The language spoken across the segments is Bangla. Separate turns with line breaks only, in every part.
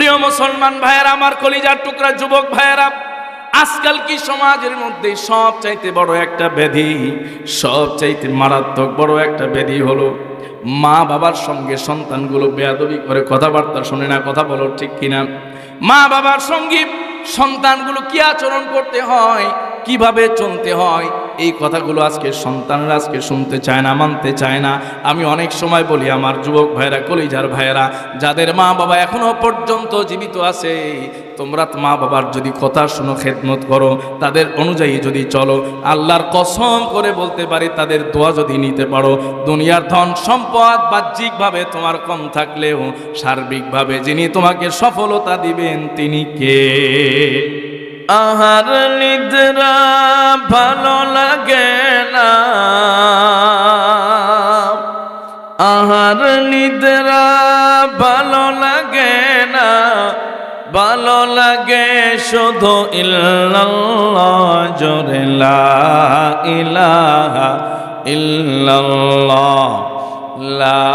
প্রিয় মুসলমান ভাইয়েরা, আমার কলিজার টুকরা যুবক ভাইয়েরা, আজকাল কি সমাজের মধ্যে সবচাইতে বড় একটা ব্যাধি, সবচাইতে মারাত্মক বড় একটা ব্যাধি হলো মা বাবার সঙ্গে সন্তানগুলো বেয়াদবি করে, কথাবার্তা শুনে না। কথা বলো ঠিক কিনা? মা বাবার সঙ্গে সন্তানগুলো কি আচরণ করতে হয়, কিভাবে চলতে হয়, এই কথাগুলো আজকে সন্তানরা আজকে শুনতে চায় না, মানতে চায় না। আমি অনেক সময় বলি আমার যুবক ভাইরা, কলিজার ভাইয়েরা, যাদের মা বাবা এখনো পর্যন্ত জীবিত আছে, তোমরা মা বাবার যদি কথা শুনো, খেদমত করো, তাদের অনুযায়ী যদি চলো, আল্লাহর কসম করে বলতে পারি, তাদের দোয়া যদি নিতে পারো, দুনিয়ার ধন সম্পদ বাহ্যিকভাবে তোমার কম থাকলেও সার্বিকভাবে যিনি তোমাকে সফলতা দিবেন তিনি কে? আহার নিদ্রা ভালো লাগে না, আহার নিদ্রা ভালো লাগে না, ভালো লাগে শুধু ইল্লাল্লাহ, জোরে লা ইলাহা ইল্লাল্লাহ, লা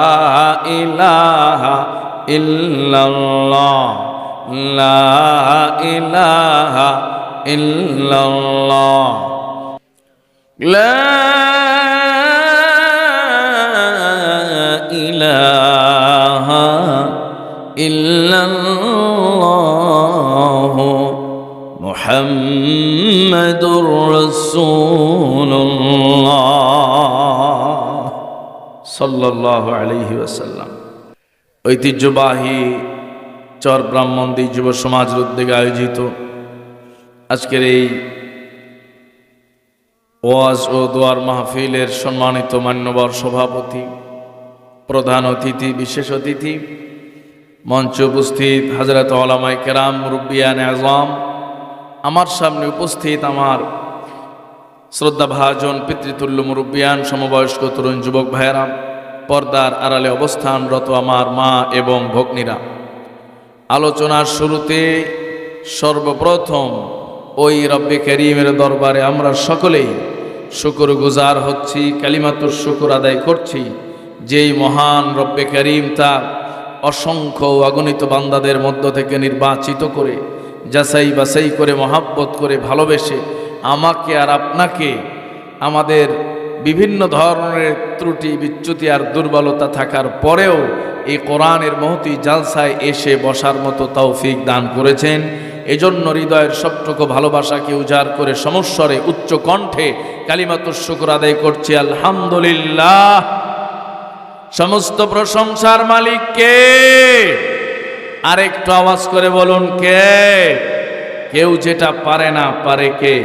ইলাহা ইল্লাল্লাহ, লা ইলাহা ইল্লাল্লাহ, লা ইলাহা ইল্লাল্লাহ, মুহাম্মাদুর রাসূলুল্লাহ সাল্লাল্লাহু আলাইহি ওয়াসাল্লাম। ঐতিহ্যবাহী চর ব্রাহ্মণদী যুব সমাজের উদ্যোগে আয়োজিত আজকের এই ওয়াজ ও দোয়ার মাহফিলের সম্মানিত মান্যবর সভাপতি, প্রধান অতিথি, বিশেষ অতিথি, মঞ্চে উপস্থিত হযরত উলামায়ে কেরাম, মুরব্বিয়ানে আযম, আমার সামনে উপস্থিত আমার শ্রদ্ধাভাজন পিতৃতুল্য মুরব্বিয়ান, সমবয়স্ক তরুণ যুবক ভাইয়েরা, পর্দার আড়ালে অবস্থানরত আমার মা এবং ভগ্নীরা, আলোচনার শুরুতে সর্বপ্রথম ওই রব্বে করিমের দরবারে আমরা সকলেই শুকরগুজার হচ্ছি, কালিমাতুর শুকর আদায় করছি, যেই মহান রব্বে করিম তার অসংখ্য অগণিত বান্দাদের মধ্য থেকে নির্বাচিত করে, যাচাই বাছাই করে, মহাব্বত করে, ভালোবেসে আমাকে আর আপনাকে আমাদের বিভিন্ন ধরনের ত্রুটি, বিচ্যুতি আর দুর্বলতা থাকার পরেও এই কোরআনের মহতী জালসায় এসে বসার মতো তৌফিক দান করেছেন। এজন্য হৃদয়ের সবটুকু ভালোবাসাকে উজাড় করে সমস্বরে উচ্চ কণ্ঠে কালিমাতুশ শুকর আদায় করছি, আলহামদুলিল্লাহ। সমস্ত প্রশংসার মালিক কে? আরেকটু আওয়াজ করে বলুন, কে? কেউ যেটা পারে না পারে কে?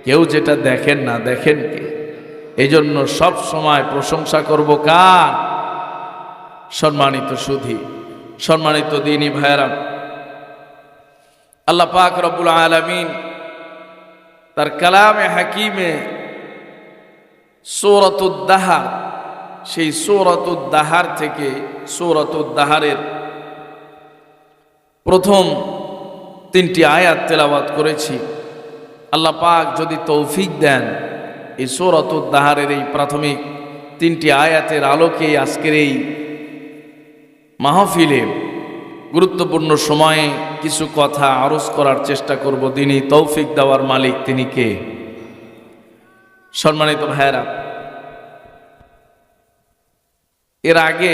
কেউ যেটা দেখেন না দেখেন কে? এই জন্য সব সময় প্রশংসা করব কার? সম্মানিত সুধী, সম্মানিত দ্বীনী ভাইয়েরা, আল্লাহ পাক রব্বুল আলামিন তার কালামে হাকিমে সূরাতুদ দাহার, সেই সূরাতুদ দাহার থেকে সূরাতুদ দাহারের প্রথম 3টি আয়াত তেলাওয়াত করেছি। আল্লাহ পাক যদি তৌফিক দেন, এই সূরাতুদ দাহারের এই প্রাথমিক 3টি আয়াতের আলোকে আজকের এই মাহফিলে গুরুত্বপূর্ণ সময়ে কিছু কথা আরজ করার চেষ্টা করব। তিনি তৌফিক দেওয়ার মালিক, তিনি কে? সম্মানিত ভাইয়েরা, এর আগে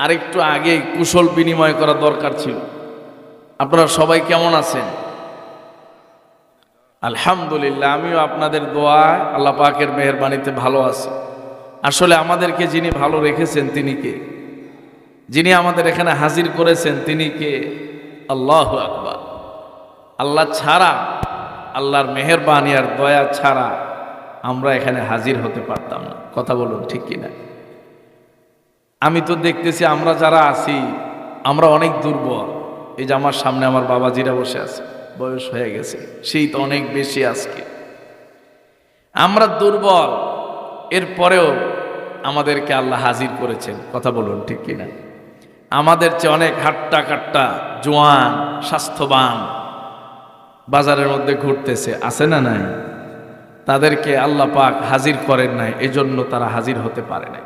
আরেকটু আগে কুশল বিনিময় করা দরকার ছিল। আপনারা সবাই কেমন আছেন? আলহামদুলিল্লাহ, আমিও আপনাদের দোয়ায় আল্লাহ পাকের মেহেরবানিতে ভালো আছি। আসলে আমাদেরকে যিনি ভালো রেখেছেন তিনি কে? যিনি আমাদের এখানে হাজির করেছেন তিনি কে? আল্লাহু আকবার। আল্লাহ ছাড়া, আল্লাহর মেহেরবানি আর দয়া ছাড়া আমরা এখানে হাজির হতে পারতাম না। কথা বলুন ঠিক কিনা? আমি তো দেখতেছি আমরা যারা আছি আমরা অনেক দুর্বল। এই যে আমার সামনে আমার বাবাজিরা বসে আছে, বয়স হয়ে গেছে, শীত অনেক বেশি আজকে, আমরা দুর্বল, এরপরেও আমাদেরকে আল্লাহ হাজির করেছেন। কথা বলুন ঠিক কিনা? আমাদের চেয়ে অনেক হাট্টা কাট্টা, জোয়ান, স্বাস্থ্যবান বাজারের মধ্যে ঘুরতেছে, আছে না নাই? তাদেরকে আল্লাহ পাক হাজির করেন নাই, এজন্য তারা হাজির হতে পারে নাই।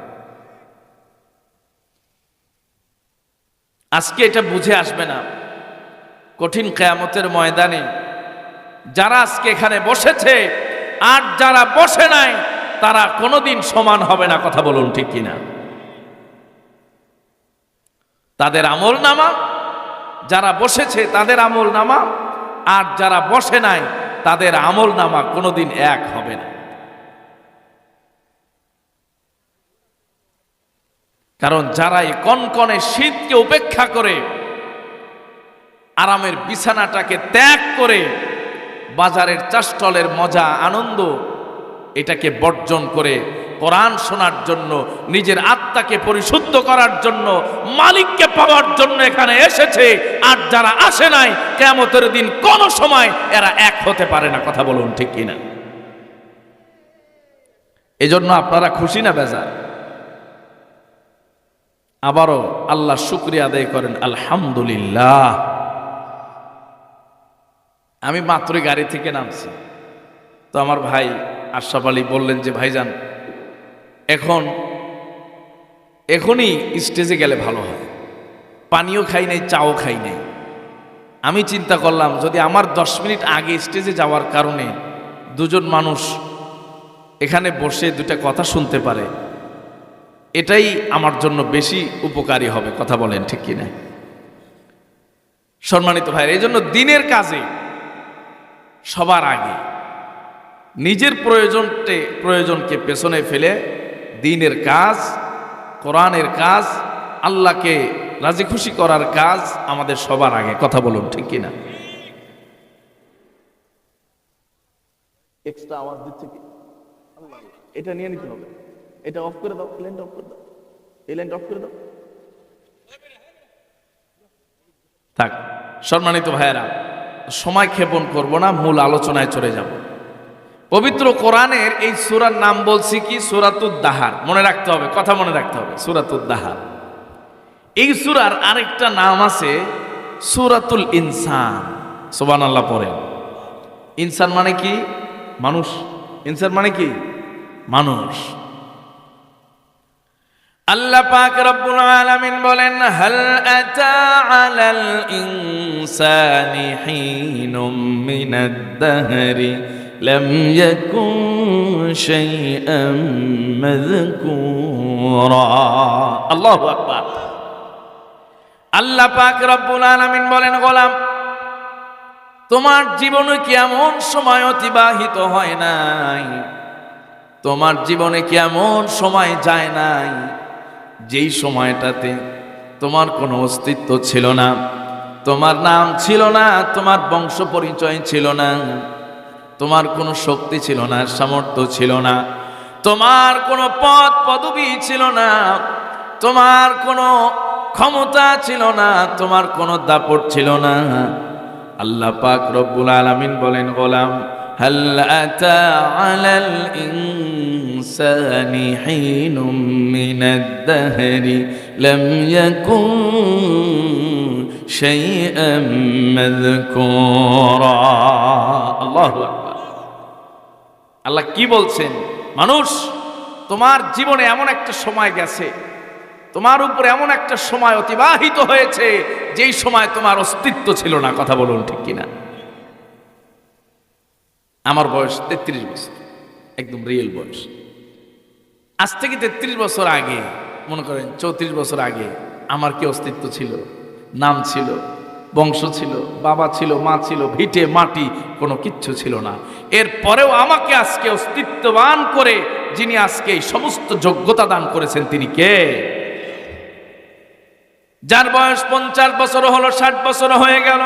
আজকে এটা বুঝে আসবে না, কঠিন কিয়ামতের ময়দানে যারা আজকে এখানে বসেছে আর যারা বসে নাই তারা কোনোদিন সমান হবে না। কথা বলুন ঠিক কিনা? তাদের আমল নামা, যারা বসেছে তাদের আমল নামা আর যারা বসে নাই তাদের আমল নামা কোনোদিন এক হবে না। কারণ যারা এই কনকনে শীতকে উপেক্ষা করে, আরামের বিছানাটাকে ত্যাগ করে, বাজারের চাষটলের মজা আনন্দ এটাকে বর্জন করে কোরআন শোনার জন্য, নিজের আত্মাকে পরিশুদ্ধ করার জন্য, মালিককে পাওয়ার জন্য এখানে এসেছে, আর যারা আসে নাই কিয়ামতের দিন কোন সময় এরা এক হতে পারে না। কথা বলুন ঠিক কিনা? এজন্য আপনারা খুশি না বেজার? আবারও আল্লাহ শুকরিয়া আদায় করেন, আলহামদুলিল্লাহ। আমি মাত্রই গাড়ি থেকে নামছি, তো আমার ভাই আশরাফ আলী বললেন যে ভাইজান এখনই স্টেজে গেলে ভালো হয়, পানিও খাই নাই, চাও খাই নাই। আমি চিন্তা করলাম যদি আমার 10 মিনিট আগে স্টেজে যাওয়ার কারণে দুজন মানুষ এখানে বসে দুটা কথা শুনতে পারে, এটাই আমার জন্য বেশি উপকারী হবে। কথা বলেন ঠিক কিনা? সম্মানিত ভাই, এই জন্য দিনের কাজে সবার আগে নিজের প্রয়োজনকে পেছনে ফেলে দ্বীনের কাজ, কোরআনের কাজ, আল্লাহকে রাজি খুশি করার কাজ আমাদের সবার আগে। কথা বলুন ঠিক কিনা? এক্সট্রা আওয়াজ দিচ্ছে কি? এটা নিয়ে নিতে হবে, এটা অফ করে দাও, লাইনটা অফ করে দাও, এই লাইনটা অফ করে দাও। থাক সম্মানিত ভাইয়েরা, সময় ক্ষেপণ করব না, মূল আলোচনায় চলে যাব। পবিত্র কোরআনের এই সূরার নাম বলছি কি? সূরাতুদ দাহার। মনে রাখতে হবে, কথা মনে রাখতে হবে, সূরাতুদ দাহার। এই সূরার আরেকটা নাম আছে সূরাতুল ইনসান। সুবহানাল্লাহ পড়েন। ইনসান মানে কি? মানুষ। ইনসান মানে কি? মানুষ। আল্লাহ পাক রব্বুল আলামিন বলেন, হাল আতা আলাল ইনসানি হিনুম মিনাদ দাহরি লাম ইয়াকুন শাইআম মাযকুরা। আল্লাহু আকবার। আল্লাহ পাক রব্বুল আলামিন বলেন, গোলাম তোমার জীবনে কি এমন সময় অতিবাহিত হয় নাই, তোমার জীবনে কি এমন সময় যায় নাই যেই সময়টাতে তোমার কোনো অস্তিত্ব ছিল না, তোমার নাম ছিল না, তোমার বংশ পরিচয় ছিল না, তোমার কোনো শক্তি ছিল না, সামর্থ্য ছিল না, তোমার কোনো পদ পদবি ছিল না, তোমার কোনো ক্ষমতা ছিল না, তোমার কোনো দাপট ছিল না। আল্লাহ পাক রব্বুল আলামিন বলেন, গোলাম হাল আতা আলাল ইনসানি হিনুম মিনাদ দাহরি লাম ইয়াকুন শাইআম মাযকুরা। আল্লাহু আকবার। আল্লাহ কি বলছেন? মানুষ, তোমার জীবনে এমন একটা সময় গেছে, তোমার উপরে এমন একটা সময় অতিবাহিত হয়েছে যেই সময় তোমার অস্তিত্ব ছিল না। কথা বলুন ঠিক কিনা? আমার বয়স 33 বছর, একদম রিয়েল বয়স। আজ থেকে 33 বছর আগে, মনে করেন 34 বছর আগে আমার কি অস্তিত্ব ছিল? নাম ছিল, বংশ ছিল, বাবা ছিল, মা ছিল, ভিটে মাটি কোনো কিচ্ছু ছিল না। এরপরেও আমাকে আজকে অস্তিত্ববান করে যিনি আজকে এই সমস্ত যোগ্যতা দান করেছেন, তিনি কে? যার বয়স 50 বছর হলো, 60 বছর হয়ে গেল,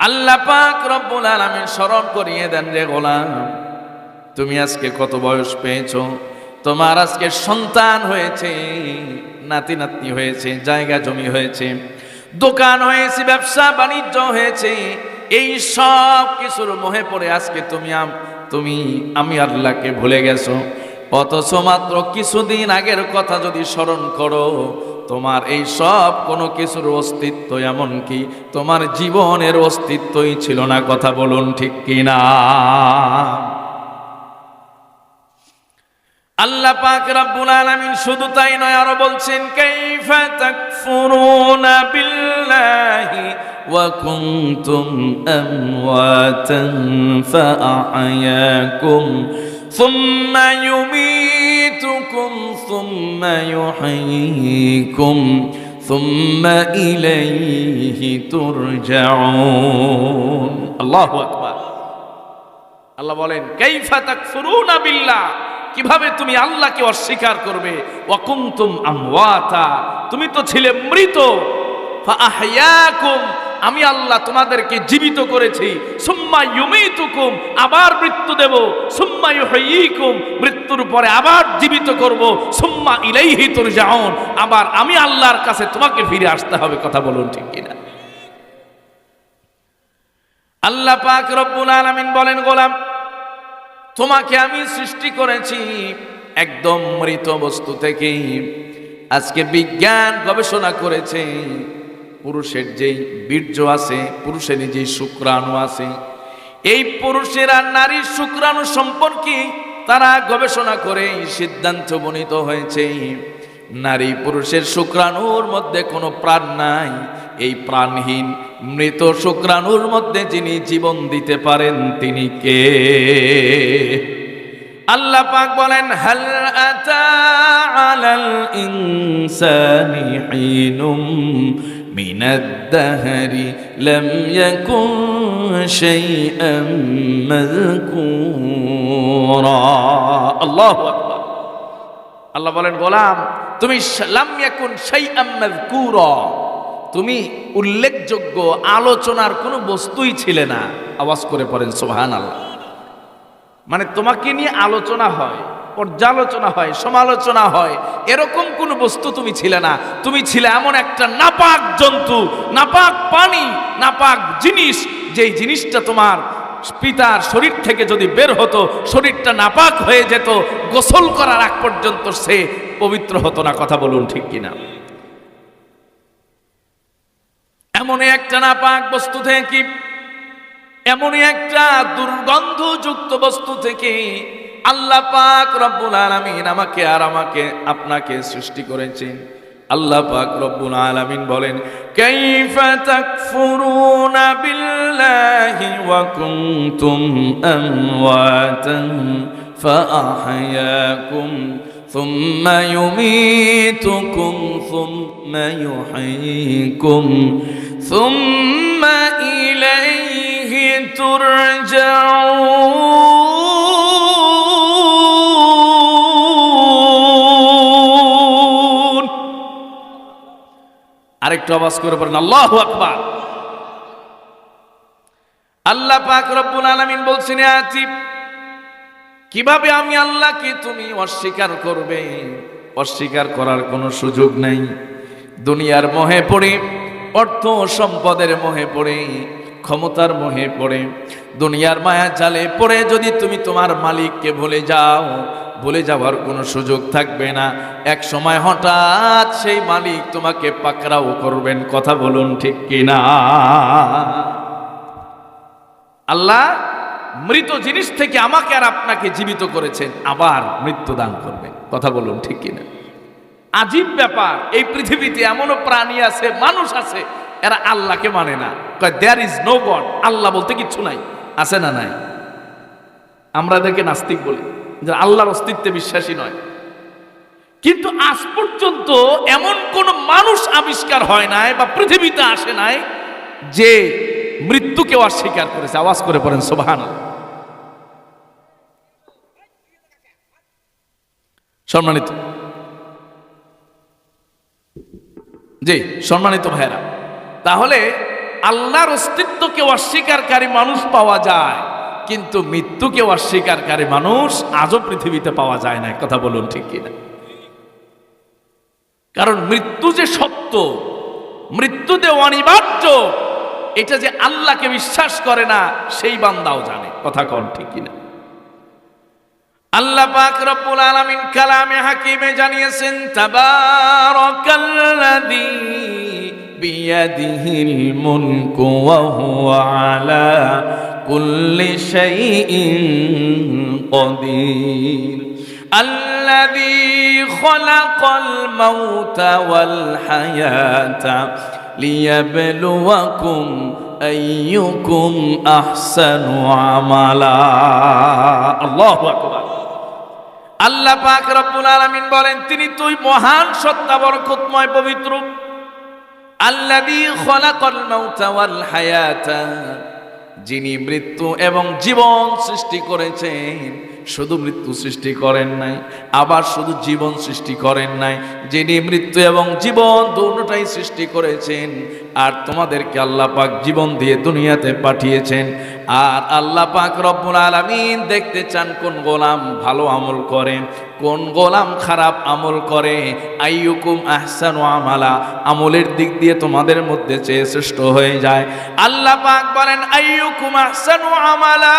আল্লাহ পাক রব্বুল আলামিন স্মরণ করিয়ে দেন, রে গোলাম তুমি আজকে কত বয়স পেয়েছো? তোমার আজকে সন্তান হয়েছে, নাতি নাতনি হয়েছে, জায়গা জমি হয়েছে, দোকান হয়েছে, ব্যবসা বাণিজ্য হয়েছে। এই সব কিছুর মোহে পড়ে আজকে তুমি আমি আল্লাহকে ভুলে গেছো। অথচ মাত্র কিছুদিন আগের কথা যদি স্মরণ করো, তোমার এই সব কোনো কিছুর অস্তিত্ব, এমনকি তোমার জীবনের অস্তিত্বই ছিল না। কথা বলুন ঠিক কিনা? আল্লাহ পাক রব্বুল আলামিন শুধু তাই নয়, আরো বলছেন কাইফা তাকফুরুনা বিল্লাহি ওয়া কুনতুম আমওয়াতান ফাআহয়াকুম সুম্মা ইউমীতুকুম সুম্মা ইউহয়ীকুম সুম্মা ইলাইহি তুরজাউন। আল্লাহু আকবার। আল্লাহ বলেন কাইফা তাকফুরুনা বিল্লাহ, কিভাবে তুমি আল্লাহকে অস্বীকার করবে? ওয়া কুনতুম আমওয়াতা, তুমি তো ছিলে মৃত। ফাআহয়াকুম, আমি আল্লাহ তোমাদেরকে জীবিত করেছি। সুম্মা ইউমীতুকুম, আবার মৃত্যু দেব। সুম্মা ইউহয়ীকুম, মৃত্যুর পরে আবার জীবিত করব। সুম্মা ইলাইহি তুরজাউন, আবার আমি আল্লাহর কাছে তোমাকে ফিরে আসতে হবে। কথা বলুন ঠিক কিনা? আল্লাহ পাক রব্বুল আলামিন বলেন, গোলাম তোমাকে আমি সৃষ্টি করেছি একদম মৃত বস্তু থেকে। আজকে বিজ্ঞান গবেষণা করেছে পুরুষের যেই বীর্য আছে, পুরুষের যেই শুক্রাণু আছে, এই পুরুষের আর নারীর শুক্রাণু সম্পর্কে তারা গবেষণা করে সিদ্ধান্ত উপনীত হয়েছে নারী পুরুষের শুক্রাণুর মধ্যে কোনো প্রাণ নাই। এই প্রাণহীন মৃত শুক্রাণুর মধ্যে যিনি জীবন দিতে পারেন তিনি কে? আল্লাহ পাক বলেন হাল আতা আলাল ইনসানি হিনুম মিনাদ দাহরি লাম ইয়াকুন শাইআম মাযকুরা। আল্লাহু আকবার। আল্লাহ বলেন গোলাম তুমি লাম ইয়াকুন শাইআম মাযকুরা, তুমি উল্লেখযোগ্য আলোচনার কোনো বস্তুই ছিলে না। আওয়াজ করে পড়েন সুবহানাল্লাহ। মানে তোমাকে নিয়ে আলোচনা হয়, পর্যালোচনা হয়, সমালোচনা হয়, এরকম কোনো বস্তু তুমি ছিলে না। তুমি ছিলে এমন একটা নাপাক জন্তু, নাপাক পানি, নাপাক জিনিস, যেই জিনিসটা তোমার পিতার শরীর থেকে যদি বের হতো শরীরটা নাপাক হয়ে যেত, গোসল করার আগ পর্যন্ত সে পবিত্র হতো না। কথা বলুন ঠিক কিনা? এমনই একটা নাপাক বস্তু থেকে, এমনই একটা দুর্গন্ধযুক্ত বস্তু থেকে আল্লাহ পাক রব্বুল আলামিন আমাকে আর আপনাকে সৃষ্টি করেছেন। আল্লাহ পাক রব্বুল আলামিন বলেন কাইফা তাকফুরুনা বিল্লাহি ওয়া কুনতুম আমওয়াতান ফাআহয়াকুম সুম্মা ইউমীতুকুম সুম্মা ইউহয়ীকুম সুম্মা ইলাইহি তুরজাউন। আরেকটু আওয়াজ করে বলেন আল্লাহু আকবার। আল্লাহ পাক রব্বুল আলামিন বলছেন আয়াতি, কিভাবে আমি আল্লাহকে তুমি অস্বীকার করবে? অস্বীকার করার কোনো সুযোগ নাই। দুনিয়ার মোহে পড়ে, অর্থ সম্পদের মোহে পড়ে, ক্ষমতার মোহে পড়ে, দুনিয়ার মায়া জালে পড়ে যদি তুমি তোমার মালিককে ভুলে যাও, ভুলে যাওয়ার কোনো সুযোগ থাকবে না। এক সময় হঠাৎ সেই মালিক তোমাকে পাকড়াও করবেন। কথা বলুন ঠিক কিনা? আল্লাহ মৃত জিনিস থেকে আমাকে আর আপনাকে জীবিত করেছেন, আবার মৃত্যু দান করবেন। কথা বলুন ঠিক কিনা? আজীব ব্যাপার। এই পৃথিবীতে এমনও প্রাণী আছে, মানুষ আছে, এরা আল্লাহকে মানে না। দেয়ার ইজ নো গড, আল্লাহ বলতে কিচ্ছু নাই। আছে না নাই? আমরা এদেরকে নাস্তিক বলি, যে আল্লাহর অস্তিত্বে বিশ্বাসী নয়। কিন্তু আজ পর্যন্ত এমন কোন মানুষ আবিষ্কার হয় নাই বা পৃথিবীতে আসে নাই যে মৃত্যুকে অস্বীকার করেছে। আওয়াজ করে পড়েন সুবহানাল্লাহ। সম্মানিত জি সম্মানিত ভাইরা, তাহলে আল্লাহর অস্তিত্বকে অস্বীকারী মানুষ পাওয়া যায়, কিন্তু মৃত্যুকে অস্বীকারী মানুষ আজও পৃথিবীতে পাওয়া যায় না। কথা বলুন ঠিক কিনা? কারণ মৃত্যু যে সত্য, মৃত্যু যে অনিবার্য, এটা যে আল্লাহকে বিশ্বাস করে না সেই বান্দাও জানে। কথা কোন ঠিক কিনা? আল্লাহ পাক রব্বুল আলামিন কালামে হাকিমে জানিয়েছেন তাবারাকাল্লাযী বিয়াদিহিল মুলকু ওয়া হুয়া আলা কুল্লি শাইইন কাদির। আল্লাযী খালাকাল মাউতা ওয়াল হায়াতা লিয়াবলুয়াকুম আইয়ুকুম আহসানু আমালা। আল্লাহু আকবার। আল্লাহ পাক রব্বুল আলামিন বলেন, তিনি তুই মহান সত্তা, বরকতময়, পবিত্র। আল্লাযী খালাকাল মাউতা ওয়াল হায়াতা, যিনি মৃত্যু এবং জীবন সৃষ্টি করেছেন। শুধু মৃত্যু সৃষ্টি করেন নাই, আবার শুধু জীবন সৃষ্টি করেন নাই, যিনি মৃত্যু এবং জীবন দুটোটাই সৃষ্টি করেছেন। আর তোমাদেরকে আল্লাহ পাক জীবন দিয়ে দুনিয়াতে পাঠিয়েছেন। আর আল্লাহ পাক রব্বুল আলামিন দেখতে চান কোন গোলাম ভালো আমল করে, কোন গোলাম খারাপ আমল করে। আইয়ুকুম আহসানু আমালা, আমলের দিক দিয়ে তোমাদের মধ্যে চেয়ে শ্রেষ্ঠ হয়ে যায়। আল্লাহ পাক বলেন, আইয়ুকুম আহসানু আমালা,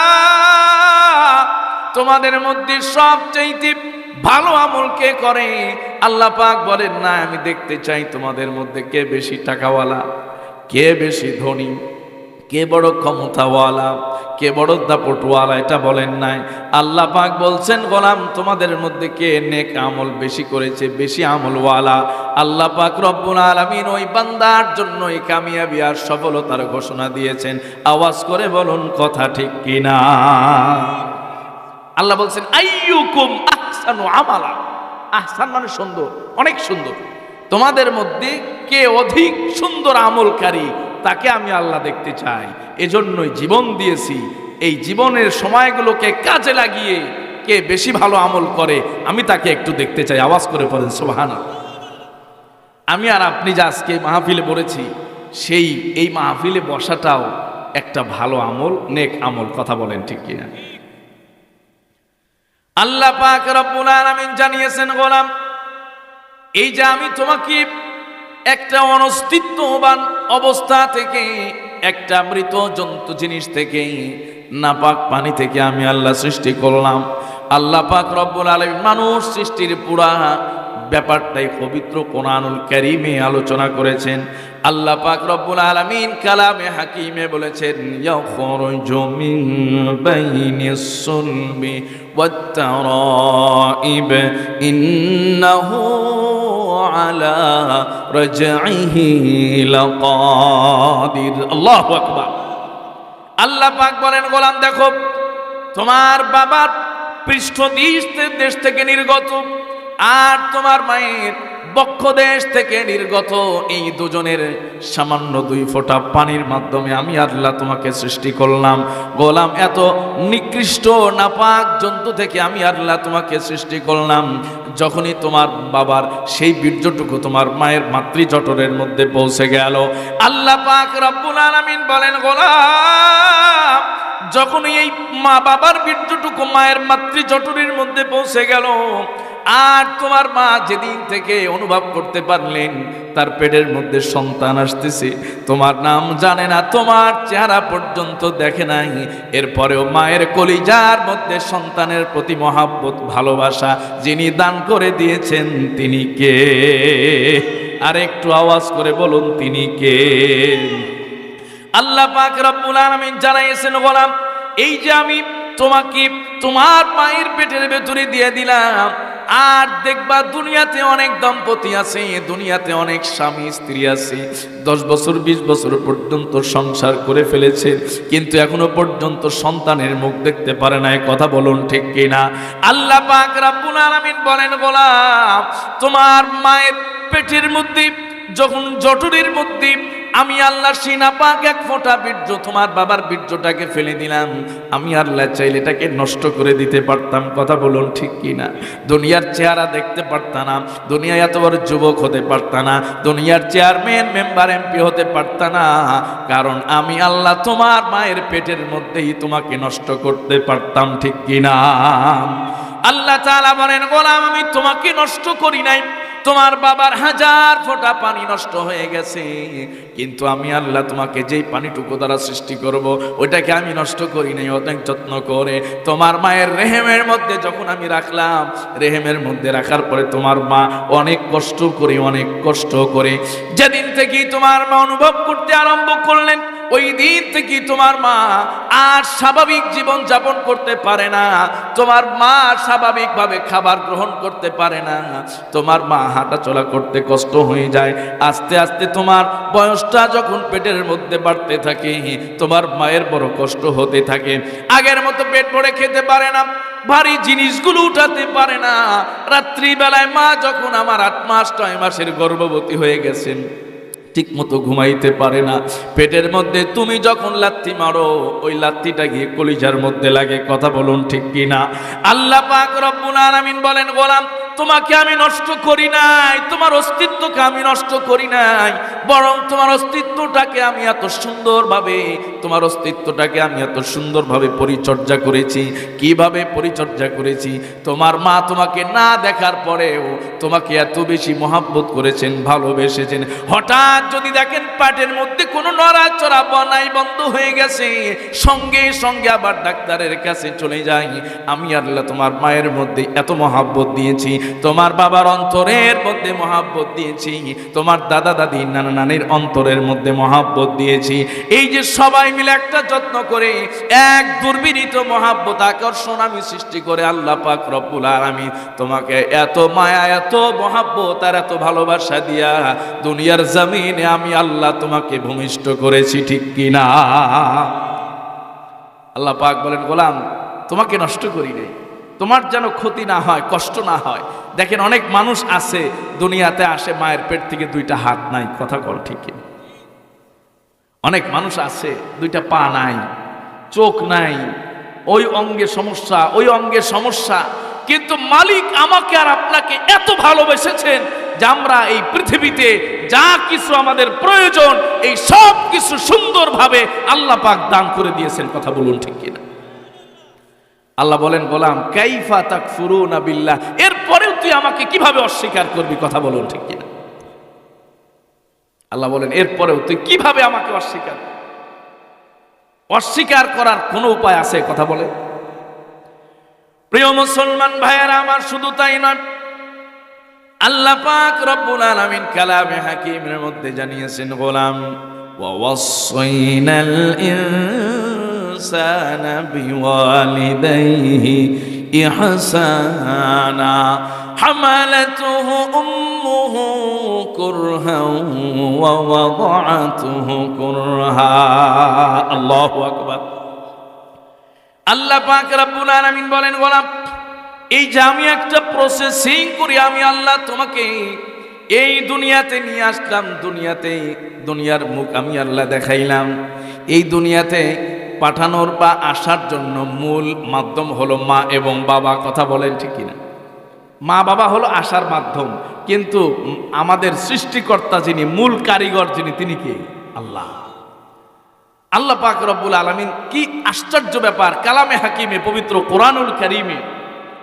তোমাদের মধ্যে সবচেয়ে ভালো আমল কে করে। আল্লাহ পাক বলেন, না, আমি দেখতে চাই তোমাদের মধ্যে কে বেশি টাকাওয়ালা, কে বেশি ধনী, কে বড় ক্ষমতাওয়ালা, কে বড় দাপটওয়ালা, এটা বলেন নাই। আল্লাহ পাক বলছেন, গোলাম তোমাদের মধ্যে কে নেক আমল বেশি করেছে, বেশি আমলওয়ালা। আল্লাহ পাক রব্বুল আলামিন ওই বান্দার জন্য এই কামিয়াবি আর সফলতার ঘোষণা দিয়েছেন। আওয়াজ করে বলুন, কথা ঠিক কিনা? আল্লাহ বলছেন, আইয়ুকুম আহসানু আমালা। আহসান মানে সুন্দর, অনেক সুন্দর। তোমাদের মধ্যে কে অধিক সুন্দর আমলকারী, তাকে আমি আল্লাহ দেখতে চাই। এজন্যই জীবন দিয়েছি। এই জীবনের সময়গুলোকে কাজে লাগিয়ে কে বেশি ভালো আমল করে, আমি তাকে একটু দেখতে চাই। আওয়াজ করে পড়েন সুবহানাল্লাহ। আমি আর আপনি যে আজকে মাহফিলে পড়েছি, সেই এই মাহফিলে বসাটাও একটা ভালো আমল, নেক আমল। কথা বলেন ঠিক কিনা? আল্লাহ পাক রব্বুল আলামিন জানিয়েছেন, গোলাম এই যে আমি তোমাকে একটা অনস্তিত্ববান অবস্থা থেকে, একটা মৃত জন্তু জিনিস থেকে, নাপাক পানি থেকে আমি আল্লাহ সৃষ্টি করলাম। আল্লাহ পাক রব্বুল আলামিন মানুষ সৃষ্টির পুরা ব্যাপারটাই পবিত্র কোরআনুল কারীমে আলোচনা করেছেন। আল্লাহ পাক রব্বুল আলামিন কালামে হাকিমে বলেছেন, ইয়াখরুজু মিন বাইনিস সুলবি ওয়াত তারাইব ইন্নাহু আলা রাজঈহি লাকাদির। আল্লাহু আকবার। আল্লাহ পাক বলেন, গোলাম দেখো, তোমার বাবার পৃষ্ঠদেশ থেকে নির্গত আর তোমার মায়ের বক্ষ দেশ থেকে নির্গত এই দুজনের সামান্য 2 ফোঁটা পানির মাধ্যমে আমি আল্লাহ তোমাকে সৃষ্টি করলাম। গোলাম এত নিকৃষ্ট নাপাক জন্তু থেকে আমি আল্লাহ তোমাকে সৃষ্টি করলাম। যখনই তোমার বাবার সেই বীর্যটুকু তোমার মায়ের মাতৃজঠরের মধ্যে পৌঁছে গেল, আল্লাহ পাক রব্বুল আলামিন বলেন, গোলাম যখনই এই মা বাবার বীর্যটুকু মায়ের মাতৃজঠরের মধ্যে পৌঁছে গেল, আর তোমার মা যেদিন থেকে অনুভব করতে পারলেন তার পেটের মধ্যে সন্তান আসতেছে, তোমার নাম জানে না, তোমার চেহারা পর্যন্ত দেখে নাই, এরপরেও মায়ের কলিজার মধ্যে সন্তানের প্রতি মহাব্বত, ভালোবাসা যিনি দান করে দিয়েছেন তিনি কে? আর একটু আওয়াজ করে বলুন, তিনি কে? আল্লাহ পাক রব্বুল আলামিন জানাইয়েছেন, গোলাম এই যে আমি তোমাকে তোমার মায়ের পেটের ভেতরে দিয়ে দিলাম, আর দেখবা দুনিয়াতে অনেক দম্পতি আছে, দুনিয়াতে অনেক স্বামী স্ত্রী আছে, 10 বছর 20 বছর পর্যন্ত সংসার করে ফেলেছে, কিন্তু এখনো পর্যন্ত সন্তানের মুখ দেখতে পারে না। কথা বলুন ঠিক কিনা? আল্লাহ পাক রব্বুল আলামিন বলেন, গোলাম তোমার মায়ের পেটের মধ্যে যখন জঠরের মধ্যে আমি আল্লাহ সিনা পাক 1 ফোঁটা বীর্য তোমার বাবার বীর্যটাকে ফেলে দিলাম, আমি আল্লাহ চাইলে এটাকে নষ্ট করে দিতে পারতাম। কথা বলুন ঠিক কিনা? দুনিয়ার চেহারা দেখতে পারতাম না, দুনিয়ায় এত বড় যুবক হতে পারতাম না, দুনিয়ার চেয়ারম্যান মেম্বার এমপি হতে পারতাম না, কারণ আমি আল্লাহ তোমার মায়ের পেটের মধ্যেই তোমাকে নষ্ট করতে পারতাম। ঠিক কিনা? আল্লাহ তাআলা বলেন, গোলাম আমি তোমাকে নষ্ট করি নাই, তোমার বাবার 1000 ফোঁটা পানি নষ্ট হয়ে গেছে, কিন্তু আমি আল্লাহ তোমাকে যেই পানিটুকু দ্বারা সৃষ্টি করব ওইটাকে আমি নষ্ট করি নাই। অনেক যত্ন করে তোমার মায়ের রেহেমের মধ্যে যখন আমি রাখলাম, রেহেমের মধ্যে রাখার পরে তোমার মা অনেক কষ্ট করে যেদিন থেকে তোমার মা অনুভব করতে আরম্ভ করলেন, ওই দিন থেকে তোমার মা আর স্বাভাবিক জীবন যাপন করতে পারে না, তোমার মা স্বাভাবিকভাবে খাবার গ্রহণ করতে পারে না, তোমার মা হাঁটা চলা করতে কষ্ট হয়ে যায়। আস্তে আস্তে তোমার বয়সটা যখন পেটের মধ্যে বাড়তে থাকে, তোমার মায়ের বড় কষ্ট হতে থাকে। আগের মতো পেট ভরে খেতে পারে না, ভারী জিনিসগুলো উঠাতে পারে না। রাত্রিবেলায় মা যখন আমার 8 মাস 9 মাসের গর্ভবতী হয়ে গেছেন, ঠিক মতো ঘুমাইতে পারে না। পেটের মধ্যে তুমি যখন লাথি মারো, ওই লাথিটা গিয়ে কলিজার মধ্যে লাগে। কথা বলুন ঠিক কিনা? আল্লাহ পাক রব্বুল আলামিন বলেন, গোলাম তোমাকে আমি নষ্ট করি নাই, তোমার অস্তিত্বকে আমি নষ্ট করি নাই, বরং তোমার অস্তিত্বটাকে আমি এত সুন্দরভাবে পরিচর্যা করেছি। কিভাবে পরিচর্যা করেছি? তোমার মা তোমাকে না দেখার পরেও তোমাকে এত বেশি মহাব্বত করেছেন, ভালোবেসেছেন। হঠাৎ যদি দেখেন পেটের মধ্যে কোনো নড়াচড়া বনাই বন্ধ হয়ে গেছে, সঙ্গে সঙ্গে আবার ডাক্তারের কাছে চলে যাই। আমি আল্লাহ তোমার মায়ের মধ্যে এত মহাব্বত দিয়েছি, তোমার বাবার অন্তরের মধ্যে মহাব্বত দিয়েছি, তোমার দাদা দাদি নানা নানির অন্তরের মধ্যে মহাব্বত দিয়েছি। এই যে সবাই মিলে একটা যত্ন করে এক দুর্বিনীত মহাব্বত আকর্ষণ আমি সৃষ্টি করে আল্লাহ পাক রব্বুল আলামিন তোমাকে এত মায়া, এত মহাব্বত আর এত ভালোবাসা দিয়া দুনিয়ার জমিনে আমি আল্লাহ তোমাকে ভূমিষ্ঠ করেছি। ঠিক কিনা? আল্লাহ পাক বলেন, গোলাম তোমাকে নষ্ট করি নাই, তোমার যেন ক্ষতি না হয়, কষ্ট না হয়। দেখেন অনেক মানুষ আছে দুনিয়াতে আসে মায়ের পেট থেকে 2টা হাত নাই। কথা বল ঠিক কিনা? অনেক মানুষ আছে 2টা পা নাই, চোখ নাই, ওই অঙ্গে সমস্যা, ওই অঙ্গে সমস্যা, কিন্তু মালিক আমাকে আর আপনাকে এত ভালোবেসেছেন যে আমরা এই পৃথিবীতে যা কিছু আমাদের প্রয়োজন এই সব কিছু সুন্দরভাবে আল্লাহ পাক দান করে দিয়েছেন। কথা বলুন ঠিক কিনা? আল্লাহ বলেন, গোলাম কাইফা তাকফুরুনা বিল্লাহ, এরপরেও তুই আমাকে কিভাবে অস্বীকার করবি? কথা বলুন ঠিক কিনা? আল্লাহ বলেন, এরপরেও তুই কিভাবে আমাকে অস্বীকার করার কোন উপায় আছে? কথা বলে। প্রিয় মুসলমান ভাইয়েরা আমার, শুধু তাই নয়, আল্লাহ পাক রব্বুল আলামিন কালামে হাকিমের মধ্যে জানিয়েছেন, গোলাম ওয়াসাইনাল ইনসানা বিওয়ালিদাইহি ইহসানা হামালাতুহু উম্মুহু কুরহান ওয়া ওয়াদাআতুহু কুরহা। আল্লাহু আকবার। আল্লাহ পাক রব্বুল আলামিন বলেন, গোলাম এই যে আমি একটা প্রসেসিং করি, আমি আল্লাহ তোমাকে এই দুনিয়াতে নিয়ে আসলাম, দুনিয়ার মুখ আমি আল্লাহ দেখাইলাম। এই দুনিয়াতে পাঠানোর বা আসার জন্য মূল মাধ্যম হলো মা এবং বাবা। কথা বলেন ঠিক কিনা? মা বাবা হলো আসার মাধ্যম, কিন্তু আমাদের সৃষ্টিকর্তা যিনি, মূল কারিগর যিনি, তিনি কি? আল্লাহ। আল্লাহ পাক রব্বুল আলামিন কি আশ্চর্য ব্যাপার! কালামে হাকিমে, পবিত্র কোরআনুল কারীমে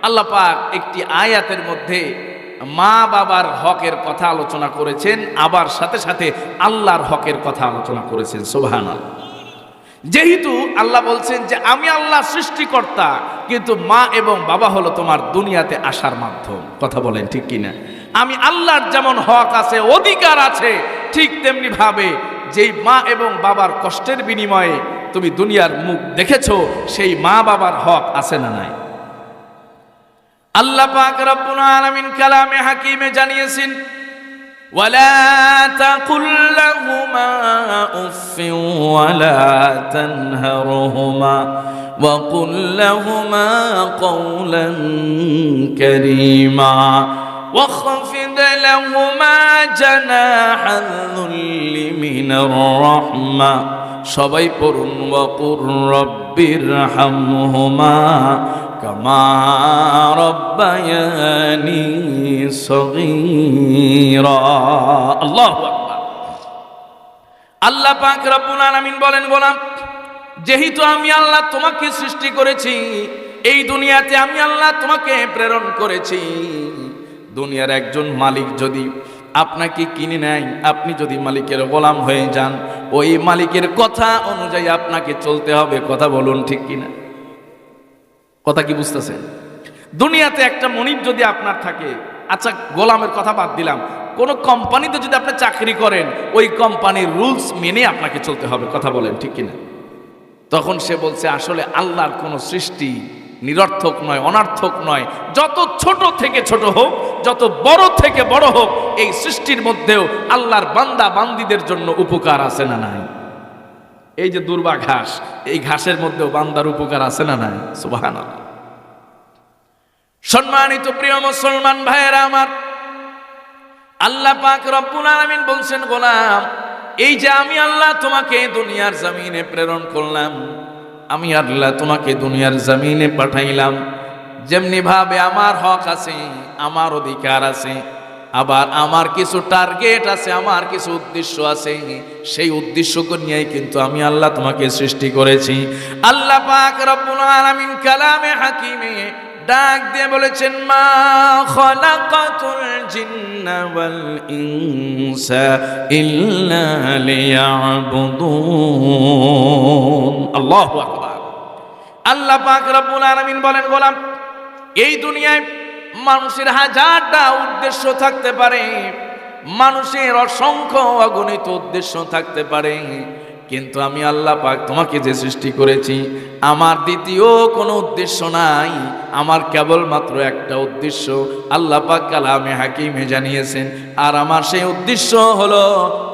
আল্লাহ পাক একটি আয়াতের মধ্যে মা বাবার হকের কথা আলোচনা করেছেন, আবার সাথে সাথে আল্লাহর হকের কথা আলোচনা করেছেন। সুবহানাল্লাহ। যেহেতু আল্লাহ বলছেন যে আমি আল্লাহ সৃষ্টিকর্তা, কিন্তু মা এবং বাবা হলো তোমার দুনিয়াতে আসার মাধ্যম। কথা বলেন ঠিক কিনা? আমি আল্লাহর যেমন হক আছে, অধিকার আছে, ঠিক তেমনি ভাবে যেই মা এবং বাবার কষ্টের বিনিময়ে তুমি দুনিয়ার মুখ দেখেছো, সেই মা বাবার হক আছে না নাই? আল্লাহ পাক রব্বুল আলামিন কালামে হাকিমে জানিয়েছেন, ওয়ালা তাকুল লাহুমা উফফিন ওয়ালা তানহারহুমা ওয়া কুল লাহুমা কওলান কারীমা واخفض لهما جناح الذل من الرحمة সবাই পড়ুন ওয়াকুর রব্বিরহামহুমা কামা রব্বায়ানি সগীরা। আল্লাহু আকবার। আল্লাহ পাক রব্বুল আলামিন বলেন, গোলাম যেহেতু আমি আল্লাহ তোমাকে সৃষ্টি করেছি, এই দুনিয়াতে আমি আল্লাহ তোমাকে প্রেরণ করেছি, দুনিয়ার একজন মালিক যদি আপনাকে কিনে নেয়, আপনি যদি মালিকের গোলাম হয়ে যান, ওই মালিকের কথা অনুযায়ী আপনাকে চলতে হবে। কথা বলুন ঠিক কিনা? কথা কি বুঝতেছেন? দুনিয়াতে একটা মনিব যদি আপনার থাকে, আচ্ছা গোলামের কথা বাদ দিলাম, কোন কোম্পানিতে যদি আপনি চাকরি করেন ওই কোম্পানির রুলস মেনে আপনাকে চলতে হবে, কথা বলেন ঠিক কিনা? তখন সে বলছে আসলে আল্লাহর কোন সৃষ্টি নিরর্থক নয়, অনার্থক নয়, যত ছোট থেকে ছোট হোক, যত বড় থেকে বড় হোক, এই সৃষ্টির মধ্যেও আল্লাহর বান্দা বান্দীদের জন্য উপকার আছে না নাই? এই যে দুর্বা ঘাস, এই ঘাসের মধ্যেও বান্দার উপকার আছে না নাই? সুবহানাল্লাহ। সম্মানিত প্রিয় মুসলমান ভাইয়েরা আমার, আল্লাহ পাক রব্বুল আলামিন বলছেন, গোলাম এই যে আমি আল্লাহ তোমাকে দুনিয়ার জমিনে প্রেরণ করলাম, আমি আল্লাহ তোমাকে দুনিয়ার জমিনে পাঠাইলাম, যেমনি ভাবে আমার হক আছে, আমার অধিকার আছে, আবার আমার কিছু টার্গেট আছে, আমার কিছু উদ্দেশ্য আছে, সেই উদ্দেশ্যকে নিয়েই কিন্তু আমি আল্লাহ তোমাকে সৃষ্টি করেছি। আল্লাহ পাক রব্বুল আলামিন কালামে হাকিমে ডাক দিয়ে বলেছেন, মা খালাকাতুল জিন্না ওয়াল ইনসা ইল্লা লিয়াবুদুন। আল্লাহু আকবার। আল্লাহ পাক রব্বুল আলামিন বলেন, গোলাম এই দুনিয়ায় মানুষের হাজারটা উদ্দেশ্য থাকতে পারে, মানুষের অসংখ্য অগণিত উদ্দেশ্য থাকতে পারে, কিন্তু আমি আল্লাহ পাক তোমাকে যে সৃষ্টি করেছি আমার দ্বিতীয় কোনো উদ্দেশ্য নাই, আমার কেবলমাত্র একটা উদ্দেশ্য আল্লাহ পাক কালামে হাকিমে জানিয়েছেন। আর আমার সেই উদ্দেশ্য হলো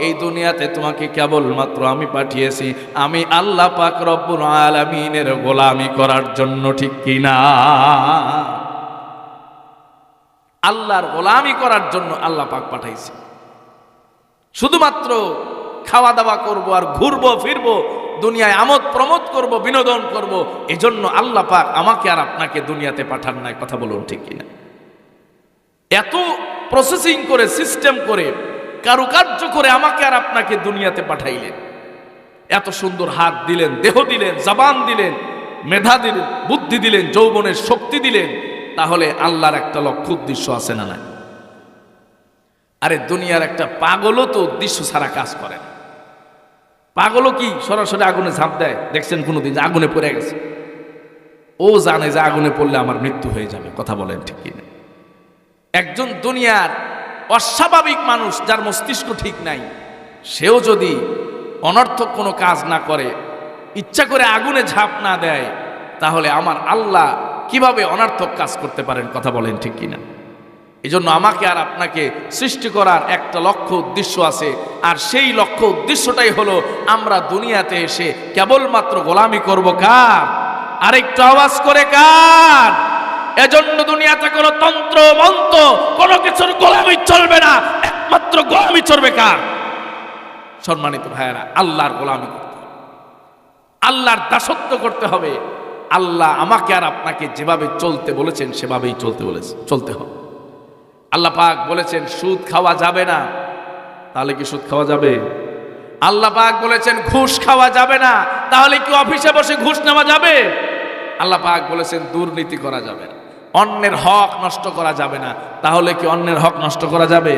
এই দুনিয়াতে তোমাকে কেবলমাত্র আমি পাঠিয়েছি আমি আল্লাহ পাক রব্বুল আলামিনের গোলামি করার জন্য, ঠিক কিনা? আল্লাহর গোলামি করার জন্য আল্লাহ পাক পাঠাইছে। শুধুমাত্র খাওয়া দাওয়া করব আর ঘুরবো ফিরবো, দুনিয়ায় আমোদ প্রমোদ করব, বিনোদন করব, এজন্য আল্লাহ পাক আমাকে আর আপনাকে দুনিয়াতে পাঠান নাই, কথা বলুন ঠিক কিনা? এত প্রসেসিং করে, সিস্টেম করে, কারুকার্য করে আমাকে আর আপনাকে দুনিয়াতে পাঠাইলেন। এত সুন্দর হাত দিলেন, দেহ দিলেন, জবান দিলেন, মেধা দিলেন, বুদ্ধি দিলেন, যৌবনের শক্তি দিলেন, তাহলে আল্লাহর একটা লক্ষ্য উদ্দেশ্য আছে না নাই? আরে দুনিয়ার একটা পাগলও তো উদ্দেশ্য ছাড়া কাজ করে না। পাগলও কি সরাসরি আগুনে ঝাঁপ দেয়? দেখছেন কোনোদিন যে আগুনে পড়ে গেছে? ও জানে যে আগুনে পড়লে আমার মৃত্যু হয়ে যাবে, কথা বলেন ঠিক কিনা? একজন দুনিয়ার অস্বাভাবিক মানুষ যার মস্তিষ্ক ঠিক নাই, সেও যদি অনর্থক কোনো কাজ না করে, ইচ্ছা করে আগুনে ঝাঁপ না দেয়, তাহলে আমার আল্লাহ কিভাবে অনর্থক কাজ করতে পারেন, কথা বলেন ঠিক কিনা? এই জন্য আমাকে আর আপনাকে সৃষ্টি করার একটা লক্ষ্য উদ্দেশ্য আছে, আর সেই লক্ষ্য উদ্দেশ্যটাই হলো আমরা দুনিয়াতে এসে কেবলমাত্র গোলামি করব কার? আরেকটু আওয়াজ করে কার? এজন্য দুনিয়াতে কোনো তন্ত্র মন্ত্র কোনো কিছুর গোলামি চলবে না, একমাত্র গোলামি চলবে কার? সম্মানিত ভাইয়েরা, আল্লাহর গোলামি করতে হবে, আল্লাহর দাসত্ব করতে হবে। আল্লাহ আমাকে আর আপনাকে যেভাবে চলতে বলেছেন সেভাবেই চলতে হবে। আল্লাহ পাক বলেছেন সুদ খাওয়া যাবে না, তাহলে কি সুদ খাওয়া যাবে? আল্লাহ পাক বলেছেন ঘুষ খাওয়া যাবে না, তাহলে কি অফিসে বসে ঘুষ নেওয়া যাবে? আল্লাহ পাক বলেছেন দুর্নীতি করা যাবে না, অন্যের হক নষ্ট করা যাবে না, তাহলে কি অন্যের হক নষ্ট করা যাবে?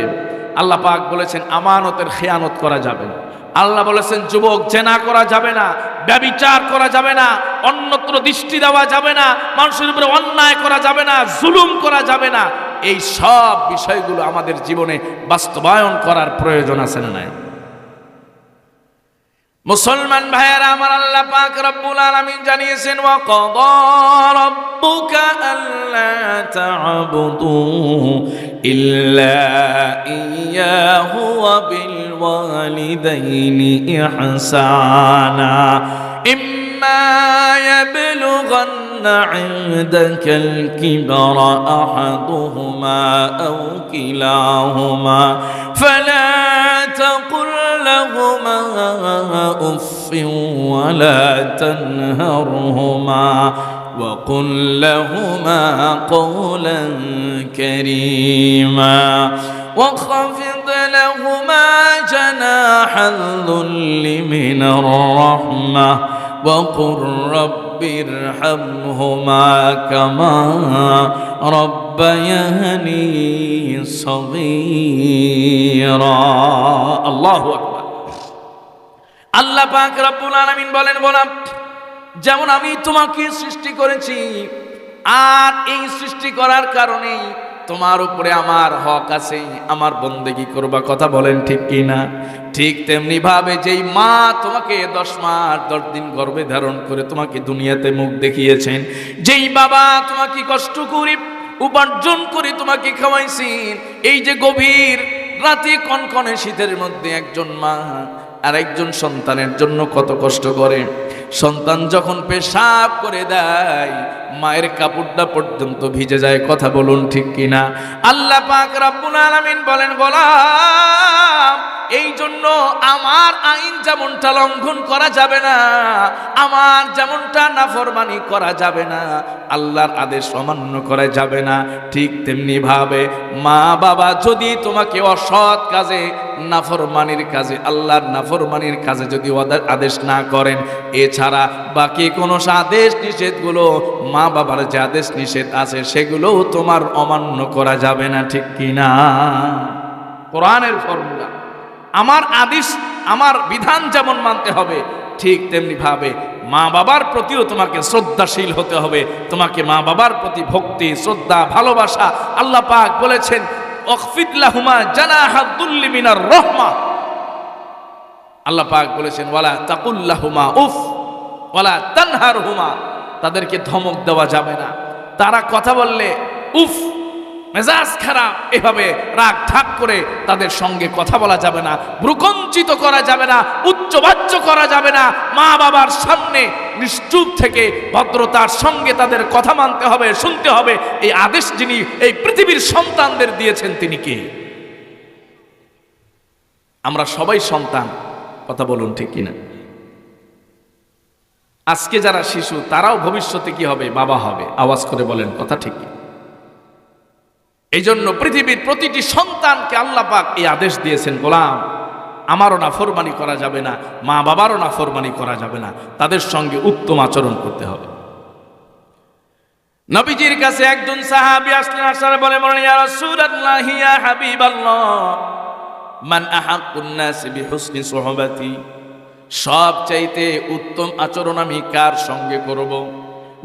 আল্লাহ পাক বলেছেন আমানতের খেয়ানত করা যাবে না। আল্লাহ বলেছেন যুবক জেনা করা যাবে না, ব্যভিচার করা যাবে না, অন্যত্র দৃষ্টি দেওয়া যাবে না, মানুষের উপরে অন্যায় করা যাবে না, জুলুম করা যাবে না। এই সব বিষয়গুলো আমাদের জীবনে বাস্তবায়ন করার প্রয়োজন আছে না নাই? মুসলমান ভাইয়েরা আমার, আল্লাহ পাক রব্বুল আলামিন জানিয়েছেন ওয়া ক্বাদা রাব্বুকা আল্লা তা'বুদু ইল্লা ইয়্যাহু ওয়া বিল ওয়ালিদাইনি ইহসানা ইম্মা ইয়াবলুগান্না 'ইনদাকাল কিবরা আহাদুহুমা আও কিলাহুমা ফালা তাকুল لهما أف ولا تنهرهما وقل لهما قولا كريما واخفض لهما جناح الذل من الرحمة وقل رب ارحمهما كما ربياني صغيرا الله أكبر আল্লাহ পাক রব্বুল আলামিন বলেন, গোলাম যেমন আমি তোমাকে সৃষ্টি করেছি, আর এই সৃষ্টি করার কারণেই তোমার উপরে আমার হক আছে, আমার বন্দেগী করবা, কথা বলেন ঠিক কি না? ঠিক তেমনি ভাবে যেই মা তোমাকে 10 মাস 10 দিন গর্ভে ধারণ করে তোমাকে দুনিয়াতে মুখ দেখিয়েছেন, যেই বাবা তোমাকে কষ্ট করে উপার্জন করে তোমাকে খাওয়াইছেন, এই যে গভীর রাতে কনকনে শীতের মধ্যে একজন মা আর একজন সন্তানের জন্য কত কষ্ট করে। সন্তান যখন পেশাব করে দেয় মায়ের কাপড়টা পর্যন্ত ভিজে যায়, কথা বলুন ঠিক কিনা? আল্লাহ পাক রব্বুল আলামিন বলেন, গোলাম এই জন্য আমার আইন যেমনটা লঙ্ঘন করা যাবে না, আমার যেমনটা নাফরমানি করা যাবে না, আল্লাহর আদেশ অমান্য করা যাবে না, ঠিক তেমনি ভাবে মা বাবা যদি তোমাকে অসৎ কাজে, নাফরমানির কাজে, আল্লাহর নাফরমানির কাজে যদি আদেশ না করেন, এছাড়া বাকি কোনো আদেশ নিষেধগুলো, মা বাবার যে আদেশ নিষেধ আছে সেগুলোও তোমার অমান্য করা যাবে না, ঠিক কিনা? কোরআনের ফর্মুলা, আমার আদেশ আমার বিধান যেমন মানতে হবে, ঠিক তেমনি ভাবে মা বাবার প্রতিও তোমাকে শ্রদ্ধাশীল হতে হবে। তোমাকে মা বাবার প্রতি ভক্তি, শ্রদ্ধা, ভালোবাসা, আল্লাহ পাক বলেছেন ওয়াখফিদ লাহুমা জানাহা যুল্লি মিনার রাহমা। আল্লাহ পাক বলেছেন ওয়ালা তাকুল লাহুমা উফ ওয়ালা তানহারহুমা, তাদেরকে ধমক দেওয়া যাবে না, তারা কথা বললে উফ মেজাজ খারাপ এভাবে রাগ ঢাক করে তাদের সঙ্গে কথা বলা যাবে না, ভ্রুকুঞ্চিত করা যাবে না, উচ্চবাচ্য করা যাবে না। মা বাবার সামনে নিশ্চুপ থেকে ভদ্রতার সঙ্গে তাদের কথা মানতে হবে, শুনতে হবে। এই আদেশ যিনি এই পৃথিবীর সন্তানদের দিয়েছেন তিনি কে? আমরা সবাই সন্তান, কথা বলুন ঠিক কিনা? আজকে যারা শিশু তারাও ভবিষ্যতে কি হবে? বাবা হবে। আওয়াজ করে বলেন কথা ঠিক কি? এই জন্য পৃথিবীর প্রতিটি সন্তানকে আল্লাহ পাক এই আদেশ দিয়েছেন, গোলাম আমারও নাফরমানি করা যাবে না, মা বাবারও নাফরমানি করা যাবে না, তাদের সঙ্গে উত্তম আচরণ করতে হবে। নবীজির কাছে একজন সাহাবী আসলেন, আসার বলে বলেন, ইয়া রাসূলুল্লাহ ইয়া হাবিবাল্লাহ মান আহাক্কুন নাস বিহুসনি সুহবাতি, সবচাইতে উত্তম আচরণ আমি কার সঙ্গে করব?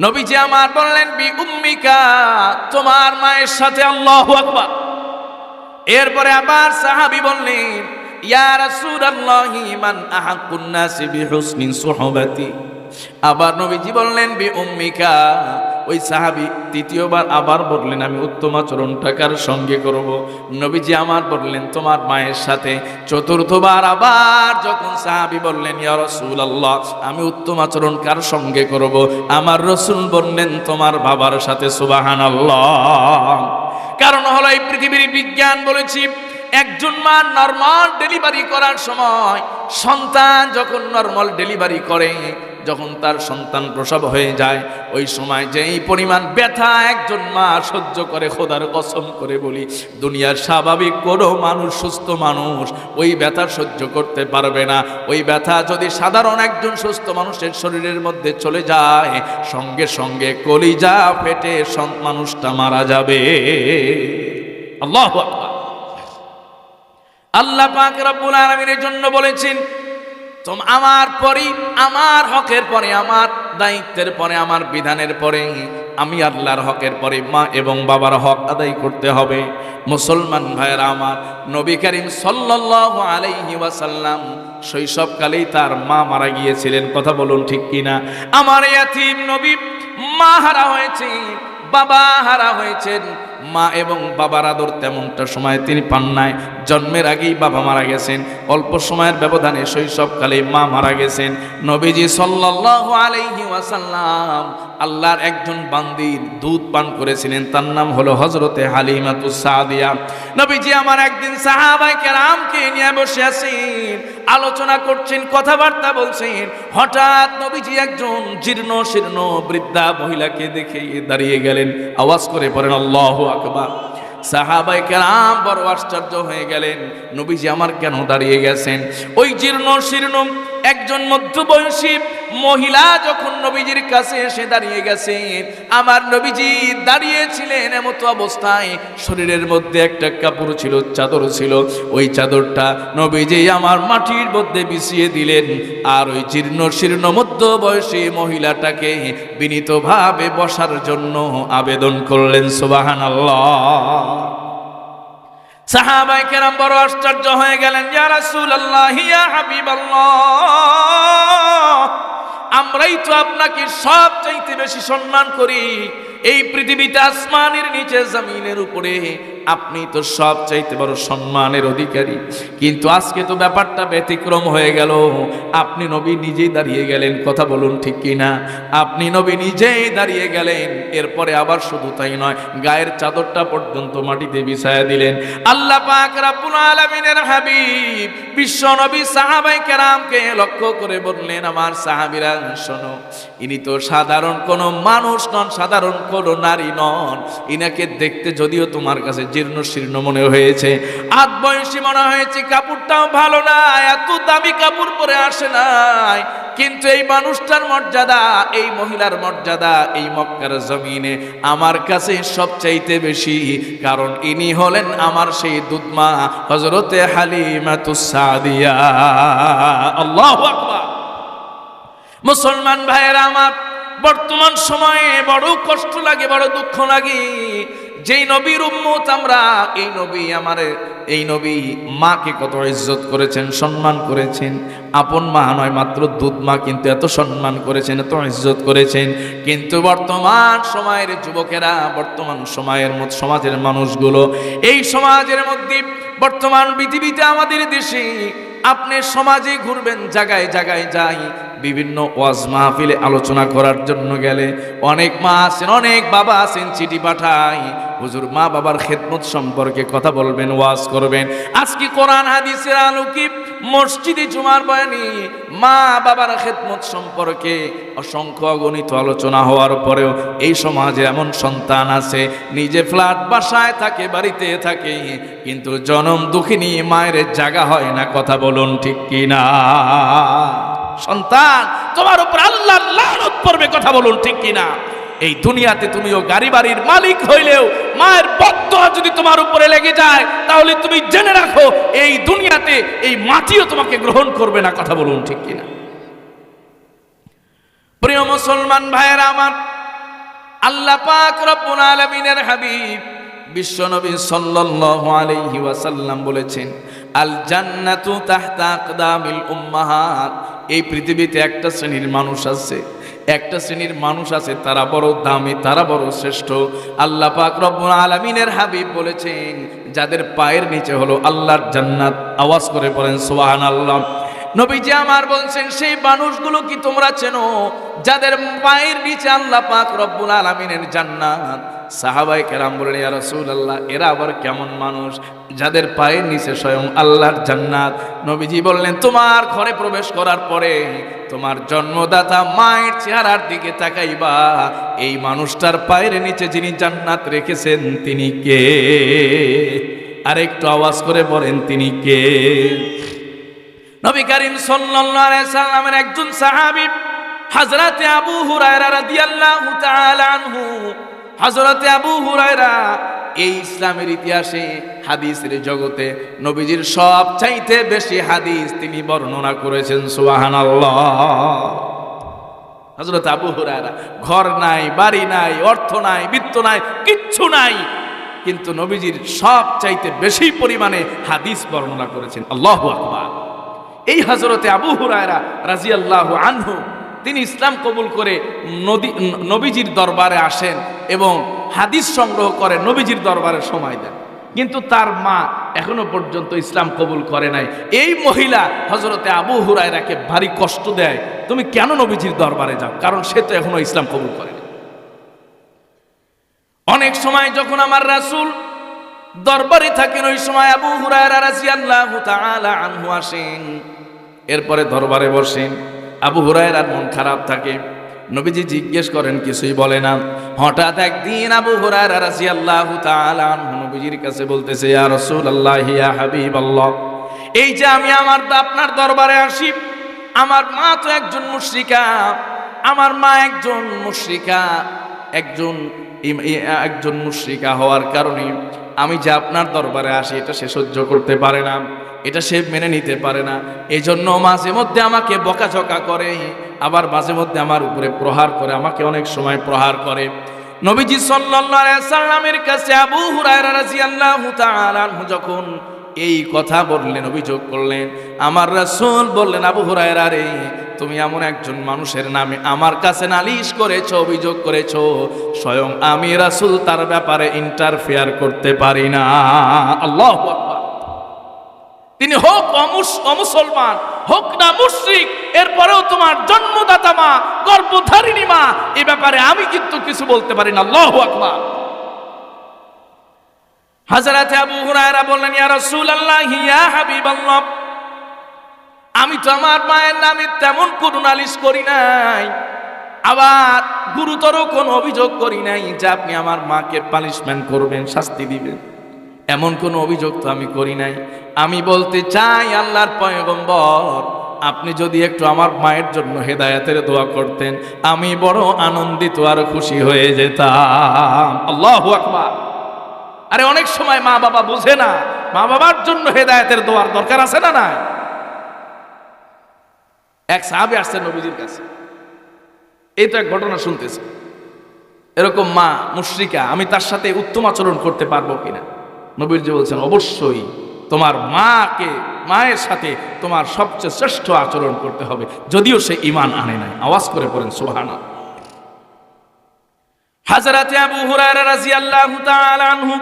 নবীজি আমার বললেন বি উম্মিকা, তোমার মায়ের সাথে। আল্লাহু আকবার। এরপরে আবার সাহাবী বললেন, ইয়া রাসূলুল্লাহ মান আহাক্কুন নাস বিহুসনি সুহবাতি, আবার নবীজি বললেন বি উম্মিকা। ওই সাহাবী তৃতীয়বার আবার বললেন, আমি উত্তম আচরণটা কার সঙ্গে করব? নবীজি আমার বললেন, তোমার মায়ের সাথে। চতুর্থবার আবার যখন সাহাবী বললেন, ইয়া রাসূলুল্লাহ আমি উত্তম আচরণ কার সঙ্গে করব? আমার রাসূল বললেন, তোমার বাবার সাথে। সুবহানাল্লাহ। কারণ হলো এই পৃথিবীর বিজ্ঞান বলেছি, একজন মা নরমাল ডেলিভারি করার সময়, সন্তান যখন নরমাল ডেলিভারি করে, যখন তার সন্তান প্রসব হয়ে যায়, ওই সময় যেই পরিমাণ ব্যথা একজন মা সহ্য করে, খোদার কসম করে বলি দুনিয়ার স্বাভাবিক কোনো মানুষ, সুস্থ মানুষ ওই ব্যথা সহ্য করতে পারবে না। ওই ব্যথা যদি সাধারণ একজন সুস্থ মানুষের শরীরের মধ্যে চলে যায়, সঙ্গে সঙ্গে কলিজা ফেটে মানুষটা মারা যাবে। আল্লাহু আকবার। আল্লাহ পাক রব্বুল আলামিনের জন্য বলেছেন, আমার পরে, আমার হকের পরে, আমার দায়িত্বের পরে, আমার বিধানের পরে, আমি আল্লাহর হকের পরে মা এবং বাবার হক আদায় করতে হবে। মুসলমান ভাইয়েরা আমার, নবী করিম সাল্লাল্লাহু আলাইহি ওয়াসাল্লাম শৈশবকালেই তার মা মারা গিয়েছিলেন, কথা বলুন ঠিক কিনা? আমার ইয়াতীম নবী মা হারা হয়েছে, বাবা হারা হয়েছেন। মা এবং বাবার আদর তেমনটা সময় তিনি পান নাই। জন্মের আগেই বাবা মারা গেছেন, অল্প সময়ের ব্যবধানে শৈশবকালে মা মারা গেছেন। নবীজি সাল্লাল্লাহু আলাইহি ওয়াসাল্লাম আল্লাহর একজন বান্দির দুধ পান করেছিলেন, তার নাম হলো হযরতে হালিমাতুস সাদিয়া। নবীজি আমার একদিন সাহাবায়ে কেরামকে নিয়ে বসে আছেন, আলোচনা করছেন, কথাবার্তা বলছেন। হঠাৎ নবীজি একজন জীর্ণ শীর্ণ বৃদ্ধা মহিলাকে দেখে দাঁড়িয়ে গেলেন। আওয়াজ করে পড়েন আল্লাহু আকবার। সাহাবায়ে কেরাম বড় আশ্চর্য হয়ে গেলেন, নবীজি আমার কেন দাঁড়িয়ে গেছেন? ওই জীর্ণ শীর্ণ একজন মধ্যবয়সী মহিলা যখন নবীজির কাছে এসে দাঁড়িয়ে গেছে, আমার নবীজি দাঁড়িয়েছিলেন এমত অবস্থায় শরীরের মধ্যে একটা কাপড় ছিল, চাদর ছিল। ওই চাদরটা নবীজি আমার মাটির মধ্যে বিছিয়ে দিলেন, আর ওই জীর্ণ শীর্ণ মধ্যবয়সী মহিলাটাকে বিনীতভাবে বসার জন্য আবেদন করলেন। সুবহানাল্লাহ। সাহাবায়ে কেরাম বড় আশ্চর্য হয়ে গেলেন, ইয়া রাসূলুল্লাহ, ইয়া হাবিবাল্লাহ, আমরাই তো আপনাকে সবচাইতে বেশি সম্মান করি এই পৃথিবীতে, আসমানের নিচে জমিনের উপরে আপনি তো সবচাইতে বড় সম্মানের অধিকারী, কিন্তু আজকে তো ব্যাপারটা ব্যতিক্রম হয়ে গেল। আপনি নবী নিজেই দাঁড়িয়ে গেলেন, কথা বলুন ঠিক কিনা? আপনি নবী নিজেই দাঁড়িয়ে গেলেন, এরপরে আবার শুধু তাই নয়, গায়ের চাদরটা পর্যন্ত মাটিতে বিছায়া দিলেন। আল্লাহ পাক রব্বুল আলামিনের হাবিব বিশ্ব নবী সাহাবায়ে কেরামকে লক্ষ্য করে বললেন, আমার সাহাবীরা শোনো, ইনি তো সাধারণ কোনো মানুষ নন, সাধারণ কোনো নারী নন। ইনাকে দেখতে যদিও তোমার কাছে জীর্ণ শীর্ণ মনে হয়েছে, আধ বয়সী মনে হয়েছে, কাপড়টাও ভালো না, এত দামি কাপড় পরে আসে নাই, কিন্তু এই মানুষটার মর্যাদা, এই মহিলার মর্যাদা এই মক্কার জমিনে আমার কাছে সবচাইতে বেশি, কারণ ইনি হলেন আমার সেই দুধমা হযরতে হালিমাতুস সাদিয়া। আল্লাহু আকবার। মুসলমান ভাইয়েরা আমার, বর্তমান সময়ে বড় কষ্ট লাগে, বড় দুঃখ লাগে, যেই নবীর উম্মত আমরা, এই নবী মাকে কত ইজ্জত করেছেন, সম্মান করেছেন। আপন মা নয়, মাত্র দুধ মা, কিন্তু এত সম্মান করেছেন, এত ইজ্জত করেছেন। কিন্তু বর্তমান সময়ের যুবকেরা, বর্তমান সময়ের সমাজের মানুষগুলো, এই সমাজের মধ্যে বর্তমান পৃথিবীতে আমাদের দেশে আপনি সমাজে ঘুরবেন, জায়গায় জায়গায় যাই, বিভিন্ন ওয়াজ মাহফিলে আলোচনা করার জন্য গেলে অনেক মা আছেন, অনেক বাবা আছেন, চিঠি পাঠায়, হুজুর মা বাবার খেদমত সম্পর্কে কথা বলবেন, ওয়াজ করবেন। আজকে কোরআন হাদিসের আলোকে মসজিদে জুমার বয়ানে মা বাবার খেদমত সম্পর্কে অসংখ্য অগণিত আলোচনা হওয়ার পরেও এই সমাজে এমন সন্তান আছে, নিজে ফ্ল্যাট বাসায় থাকে, বাড়িতে থাকে, কিন্তু জনম দুঃখিনী মায়ের জায়গা হয় না, কথা বলুন ঠিক কিনা? সন্তান, তোমার উপর আল্লাহর লানত পড়বে, কথা বলুন ঠিক কিনা? এই দুনিয়াতে তুমিও গাড়ি বাড়ির মালিক হইলেও মায়ের বদদোয়া যদি তোমার উপরে লেগে যায়, তাহলে তুমি জেনে রাখো এই দুনিয়াতে এই মাটিও তোমাকে গ্রহণ করবে না, কথা বলুন ঠিক কিনা? প্রিয় মুসলমান ভাইয়েরা আমার, আল্লাহ পাক রব্বুল আলামিনের হাবিব বিশ্বনবী সাল্লাল্লাহু আলাইহি ওয়াসাল্লাম বলেছেন, আল জান্নাতু তাহতা আকদামিল উম্মাহাত। এই পৃথিবীতে একটা শ্রেণীর মানুষ আছে, একটা শ্রেণীর মানুষ আছে, তারা বড় দামি, তারা বড় শ্রেষ্ঠ। আল্লাহ পাক রব্বুল আলামিনের হাবিব বলেছেন, যাদের পায়ের নিচে হলো আল্লাহর জান্নাত। আওয়াজ করে বলেন সুবহানাল্লাহ। নবীজি আমার বলছেন, সেই মানুষগুলো কি তোমরা চেনো যাদের পায়ের নিচে আল্লাহ পাক রব্বুল আলামিনের জান্নাত? সাহাবায়ে কেরাম বললেন, ইয়া রাসূলুল্লাহ, এরা আবার কেমন মানুষ যাদের পায়ের নিচে স্বয়ং আল্লাহর জান্নাত? নবীজি বললেন, তোমার ঘরে প্রবেশ করার পরে তোমার জন্মদাতা মায়ের চেহারার দিকে তাকাইবা, এই মানুষটার পায়ের নিচে যিনি জান্নাত রেখেছেন তিনি কে? আর একটু আওয়াজ করে বলেন, তিনি কে? নবী করিম সাল্লাল্লাহু আলাইহি সাল্লামের একজন সাহাবী হযরতে আবু হুরায়রা রাদিয়াল্লাহু তাআলা আনহু। হযরতে আবু হুরায়রা এই ইসলামের ইতিহাসে, হাদিসের জগতে নবীজির সবচাইতে বেশি হাদিস তিনি বর্ণনা করেছেন। সুবহানাল্লাহ। হযরত আবু হুরায়রা, ঘর নাই, বাড়ি নাই, অর্থ নাই, বিত্ত নাই, কিচ্ছু নাই, কিন্তু নবীজির সবচাইতে বেশি পরিমাণে হাদিস বর্ণনা করেছেন। আল্লাহু আকবার। এই হযরতে আবু হুরায়রা রাদিয়াল্লাহু আনহু, তিনি ইসলাম কবুল করে নবীজির দরবারে আসেন এবং হাদিস সংগ্রহ করে নবীজির দরবারে সময় দেন, কিন্তু তার মা এখনো পর্যন্ত ইসলাম কবুল করে নাই। এই মহিলা হযরতে আবু হুরায়রাকে ভারী কষ্ট দেয়, তুমি কেন নবীজির দরবারে যাও? কারণ সে তো এখনো ইসলাম কবুল করে নাই। অনেক সময় যখন আমার রাসূল দরবারে থাকেন, ওই সময় আবু হুরায়রা রাদিয়াল্লাহু তাআলা আনহু আসেন, এরপরে দরবারে বসেন। আবু হুরায়রার মন খারাপ থাকে, নবীজি জিজ্ঞেস করেন, কিছুই বলে না। হঠাৎ একদিন আবু হুরায়রা রাদিয়াল্লাহু তাআলা আনহু নবীজির কাছে বলতেছে, ইয়া রাসূলুল্লাহ, ইয়া হাবিবাল্লাহ, এই যে আমি আপনার দরবারে আসি, আমার মা তো একজন মুশরিকা, আমার মা একজন মুশরিকা, একজন মুশরিকা হওয়ার কারণে আমি যে আপনার দরবারে আসি এটা সে সহ্য করতে পারে না, এটা সে মেনে নিতে পারে না। এই জন্য মাঝে মধ্যে আমাকে বকাঝকা করে, আবার মাঝে মধ্যে আমার উপরে প্রহার করে, আমাকে অনেক সময় প্রহার করে। নবীজি সাল্লাল্লাহু আলাইহি সাল্লামের কাছে আবু হুরায়রা রাদিয়াল্লাহু তাআলা আনহু যখন এই কথা বললেন, অভিযোগ করলেন, আমার রাসূল বললেন, আবু হুরায়রা রে, তুমি এমন একজন মানুষের নামে আমার কাছে নালিশ করেছো, অভিযোগ করেছো, স্বয়ং আমি রাসূল তার ব্যাপারে ইন্টারফেয়ার করতে পারি না। আল্লাহু আকবার। তিনি হোক অমুসলমান, হোক না মুশরিক, এরপরেও তোমার জন্মদাতা মা, গর্ভধারিণী মা, এই ব্যাপারে আমি কিন্তু কিছু বলতে পারি না। আল্লাহু আকবার। হযরত আবু হুরায়রা বললেন, ইয়া রাসূলুল্লাহ, ইয়া হাবিবাল্লাহ, আমি তো আমার মায়ের নামে তেমন কোনো নালিশ করি নাই, আবার গুরুতর কোনো অভিযোগ করি নাই যে আপনি আমার মাকে পানিশমেন্ট করবেন, শাস্তি দিবেন, এমন কোনো অভিযোগ তো আমি করি নাই। আমি বলতে চাই, আল্লাহর পয়গম্বর, আপনি যদি একটু আমার মায়ের জন্য হেদায়েতের দোয়া করতেন, আমি বড় আনন্দিত আর খুশি হয়ে যেতাম। আল্লাহু আকবার। আরে অনেক সময় মা বাবা বুঝে না, মা বাবার জন্য হেদায়েতের দোয়ার দরকার আছে না নাই? এক সাহাবী আসছে নবীজির কাছে, এই তো এক ঘটনা শুনতেছে, এরকম মা মুশরিকা, আমি তার সাথে উত্তম আচরণ করতে পারবো কিনা? নবীজি বলছেন, অবশ্যই তোমার মায়ের সাথে তোমার সবচেয়ে শ্রেষ্ঠ আচরণ করতে হবে, যদিও সে ঈমান আনে নাই। আওয়াজ করে পড়েন সুবহানাল্লাহ। হযরত আবু হুরায়রা রাদিয়াল্লাহু তাআলা আনহু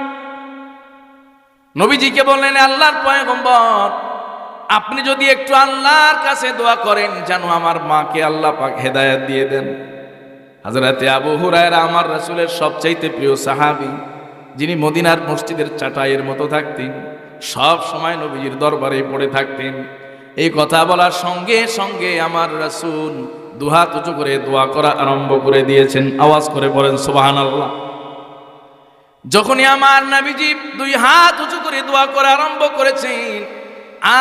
নবীজিকে বললেন, আল্লাহর পয়গম্বর, আপনি যদি একটু আল্লাহর কাছে দোয়া করেন যেন আমার মাকে আল্লাহ পাক হেদায়েত দিয়ে দেন। হযরত আবু হুরায়রা আমার রাসূলের সবচাইতে প্রিয় সাহাবী, যিনি মদিনার মসজিদের চাটাইয়ের মতো থাকতেন, সব সময় নবীজির দরবারে পড়ে থাকতেন। এই কথা বলার সঙ্গে সঙ্গে আমার রাসূল দুহাত উঁচু করে দোয়া করা আরম্ভ করে দিয়েছেন। আওয়াজ করে বলেন সুবহানাল্লাহ। যখনই আমার নবীজি দুই হাত উঁচু করে দোয়া করা আরম্ভ করেছেন,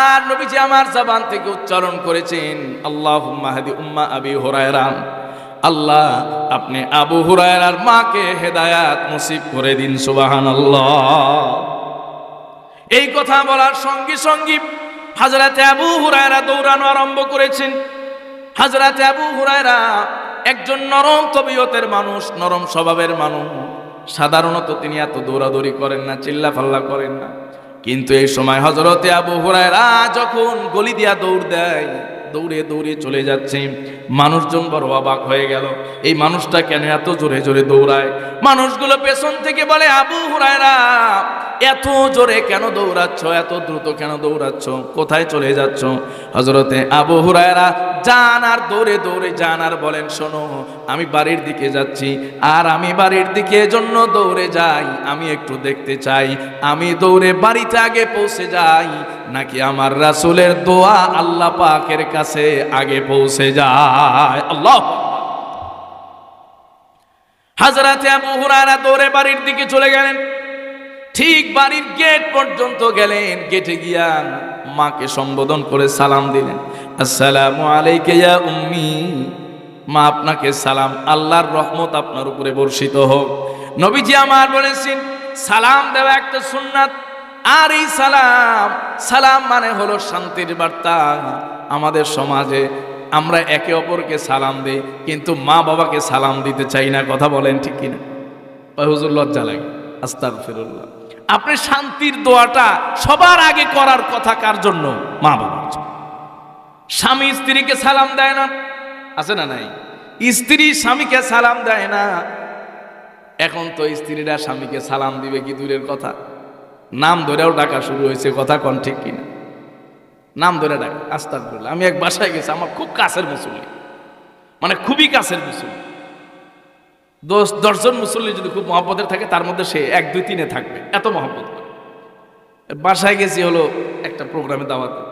আর নবীজি আমার জবান থেকে উচ্চারণ করেছেন, আল্লাহুম্মা হাদি উম্মা আবি হুরায়রা, আল্লাহ আপনি আবু হুরায়রার মাকে হেদায়াত নসিব করে দিন। সুবহানাল্লাহ। এই কথা বলার সঙ্গে সঙ্গে হযরত আবু হুরায়রা দৌড়ানো আরম্ভ করেছেন। হযরত আবু হুরায়রা একজন নরম তবিয়তের মানুষ, নরম স্বভাবের মানুষ। সাধারণত তিনি এত দৌড়াদৌড়ি করেন না, চিল্লাফাল্লা করেন না, কিন্তু এই সময় হযরত আবু হুরায়রা যখন গলি দিয়া দৌড় দেয়, দৌড়ে দৌড়ে চলে যাচ্ছে, মানুষজন বড় অবাক হয়ে গেল, এই মানুষটা কেন এত জোরে জোরে দৌড়ায়? মানুষগুলো পেছন থেকে বলে, আবু হুরায়রা, এত জোরে কেন দৌড়াচ্ছ, এত দ্রুত কেন দৌড়াচ্ছ, কোথায় চলে যাচ্ছ? হযরতে আবু হুরায়রা যান আর দৌড়ে দৌড়ে যান আর বলেন, শোনো, আমি বাড়ির দিকে যাচ্ছি, আর আমি বাড়ির দিকে জন্য দৌড়ে যাই, আমি একটু দেখতে চাই আমি দৌড়ে বাড়িতে আগে পৌঁছে যাই নাকি আমার রাসূলের দোয়া আল্লাহ পাকের কাছে আগে পৌঁছে যায়। আল্লাহ। হযরত আবু হুরায়রা দৌড়ে বাড়ির দিকে চলে গেলেন। ঠিক বাড়ির গেট পর্যন্ত গেলেন, গেটে গিয়া মাকে সম্বোধন করে সালাম দিলেন, আসসালামু আলাইকা ইয়া উম্মি, মা আপনাকে সালাম, আল্লাহর রহমত আপনার উপরে বর্ষিত হোক। নবীজি আমার বলেছেন, সালাম দেওয়া একটা সুন্নাত, আর এই সালাম মানে হলো শান্তির বার্তা। আমাদের সমাজে আমরা একে অপরকে সালাম দিই, কিন্তু মা বাবাকে সালাম দিতে চাই না। কথা বলেন ঠিক কিনা? হুজুর লজ্জা লাগে। আস্তাগফিরুল্লাহ। আপনি শান্তির দোয়াটা সবার আগে করার কথা কার জন্য? মা বাবার জন্য। স্বামী স্ত্রীকে সালাম দেয় না, আছে না নাই? স্ত্রী স্বামীকে সালাম দেয় না। এখন তো স্ত্রীরা স্বামীকে সালাম দিবে কি দূরের কথা, নাম ধরেও ডাকা শুরু হয়েছে। কথা কোন ঠিক কিনা? নাম ধরে ডাকে। আস্তাগফিরুল্লাহ। আমি এক বাসায় গেছি, আমার খুব কাছের মুসল্লি, মানে খুবই কাছের মুসল্লি। 10 জন মুসল্লি যদি খুব মহব্বতের থাকে, তার মধ্যে সে 1, 2, 3 থাকবে, এত মহব্বত করে। বাসায় গেছি হলো একটা প্রোগ্রামে দাওয়াতে,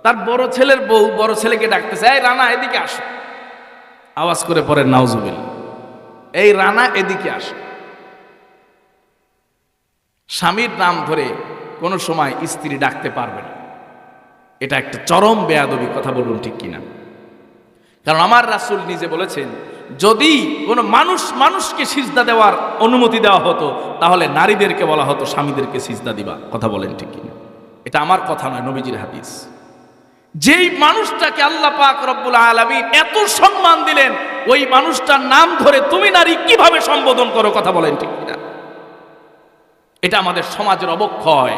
তার বড় ছেলের বউ বড় ছেলেকে ডাকতেছে, এই রানা এদিকে আসো। আওয়াজ করে পরে নাউজুবিল্লাহ, এই রানা এদিকে আসো। স্বামীর নাম ধরে কোন সময় স্ত্রী ডাকতে পারবে না, এটা একটা চরম বেয়াদবি। কথা বলুন ঠিক কিনা? কারণ আমার রাসূল নিজে বলেছেন, যদি কোনো মানুষকে সিজদা দেওয়ার অনুমতি দেওয়া হতো তাহলে নারীদেরকে বলা হতো স্বামীদেরকে সিজদা দিবা। কথা বলেন ঠিক কিনা? এটা আমার কথা নয়, নবীজির হাদিস। যেই মানুষটাকে আল্লাহ পাক রব্বুল আলামিন এত সম্মান দিলেন, ওই মানুষটার নাম ধরে তুমি নারী কিভাবে সম্বোধন করো? কথা বলেন ঠিক কিনা? এটা আমাদের সমাজের অবক্ষয়।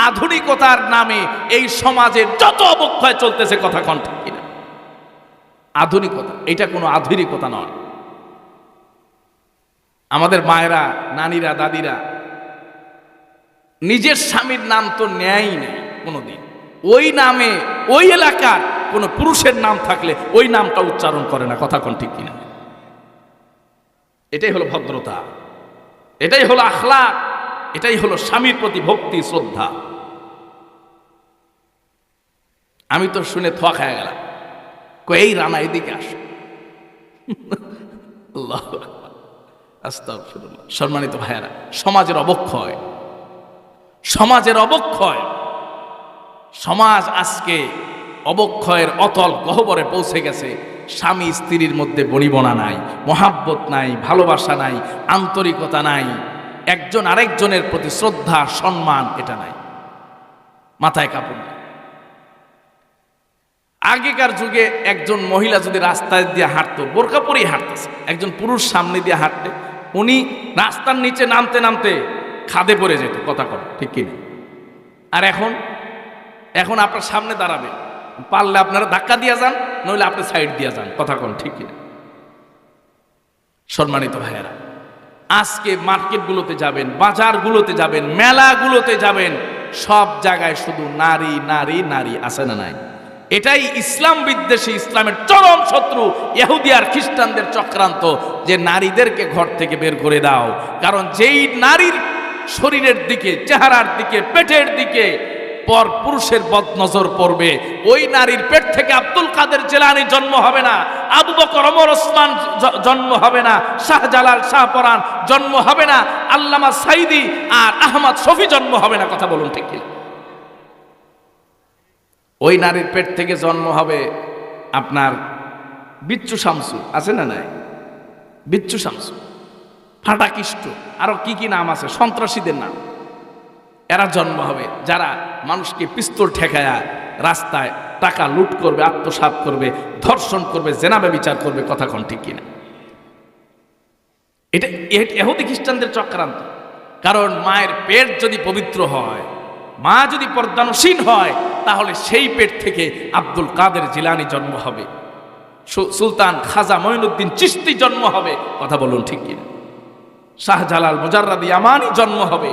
আধুনিকতার নামে এই সমাজের যত অবক্ষয় চলতেছে, কথা কন ঠিক কিনা? আধুনিকতা, এটা কোনো আধুনিকতা নয়। আমাদের মায়েরা, নানীরা, দাদিরা নিজের স্বামীর নাম তো নেয়ই নেই কোনোদিন। ওই নামে ওই এলাকার কোনো পুরুষের নাম থাকলে ওই নামটা উচ্চারণ করে না। কথা কোন ঠিক কিনা? এটাই হলো ভদ্রতা, এটাই হলো আখলাক, এটাই হলো স্বামীর প্রতি ভক্তি, শ্রদ্ধা। আমি তো শুনে থোয়া খায় গেলাম, এই রানা এদিকে আসো। আল্লাহু আকবার, আস্তাগফিরুল্লাহ। সম্মানিত ভাইয়েরা, সমাজের অবক্ষয়, সমাজের অবক্ষয়। সমাজ আজকে অবক্ষয়ের অতল গহ্বরে পৌঁছে গেছে। স্বামী স্ত্রীর মধ্যে বনিবনা নাই, মহাব্বত নাই, ভালোবাসা নাই, আন্তরিকতা নাই, একজন আরেকজনের প্রতি শ্রদ্ধা সম্মান এটা নাই, মাথায় কাপড় নাই। আগেকার যুগে একজন মহিলা যদি রাস্তায় দিয়ে হাঁটতো, বোরকা পরেই হাঁটতেছে, একজন পুরুষ সামনে দিয়ে হাঁটতে, উনি রাস্তার নিচে নামতে নামতে খাদে পড়ে যেত। কথা কর ঠিক কিনা? আর এখন আপনার সামনে দাঁড়াবে, পারলে আপনারা ধাক্কা দিয়ে যান, নইলে আপনি সাইড দিয়ে যান। কথা কন ঠিক কিনা? সম্মানিত ভাইয়েরা, আজকে মার্কেটগুলোতে যাবেন, বাজারগুলোতে যাবেন, মেলাগুলোতে যাবেন, সব জায়গায় শুধু নারী নারী নারী, আছে না নাই? এটাই ইসলাম বিদ্বেষী, ইসলামের চরম শত্রু ইহুদি আর খ্রিস্টানদের চক্রান্ত, যে নারীদেরকে ঘর থেকে বের করে দাও। কারণ যেই নারীর শরীরের দিকে, চেহারার দিকে, পেটের দিকে পর পুরুষের বদনজর পড়বে, ওই নারীর পেট থেকে আব্দুল কাদের জিলানী জন্ম হবে না, আবু বকর, ওমর, ওসমান জন্ম হবে না, শাহজালাল, শাহপরান জন্ম হবে না, আল্লামা সাইদি আর আহমদ শফি জন্ম হবে না। কথা বলুন ঠিক কি? ওই নারীর পেট থেকে জন্ম হবে আপনার বিচ্ছু শামসু, আছে না নাই? বিচ্ছু শামসু, ফাটাকিষ্ট, আরো কি কি নাম আছে, সন্ত্রাসীদের নাম। এরা জন্ম হবে যারা মানুষকে পিস্তল ঠেকায়া রাস্তায় টাকা লুট করবে, আত্মসাৎ করবে, ধর্ষণ করবে, জেনা ব্যভিচার করবে। কথা কোন ঠিক কিনা? এটা ইহুদি খ্রিস্টানদের চক্রান্ত। কারণ মায়ের পেট যদি পবিত্র হয়, মা যদি পর্দানসীন হয়, তাহলে সেই পেট থেকে আব্দুল কাদের জিলানী জন্ম হবে, সুলতান খাজা মঈনুদ্দিন চিশতি জন্ম হবে। কথা বলুন ঠিক কিনা? শাহজালাল মুজাররাদি ইয়ামানি জন্ম হবে,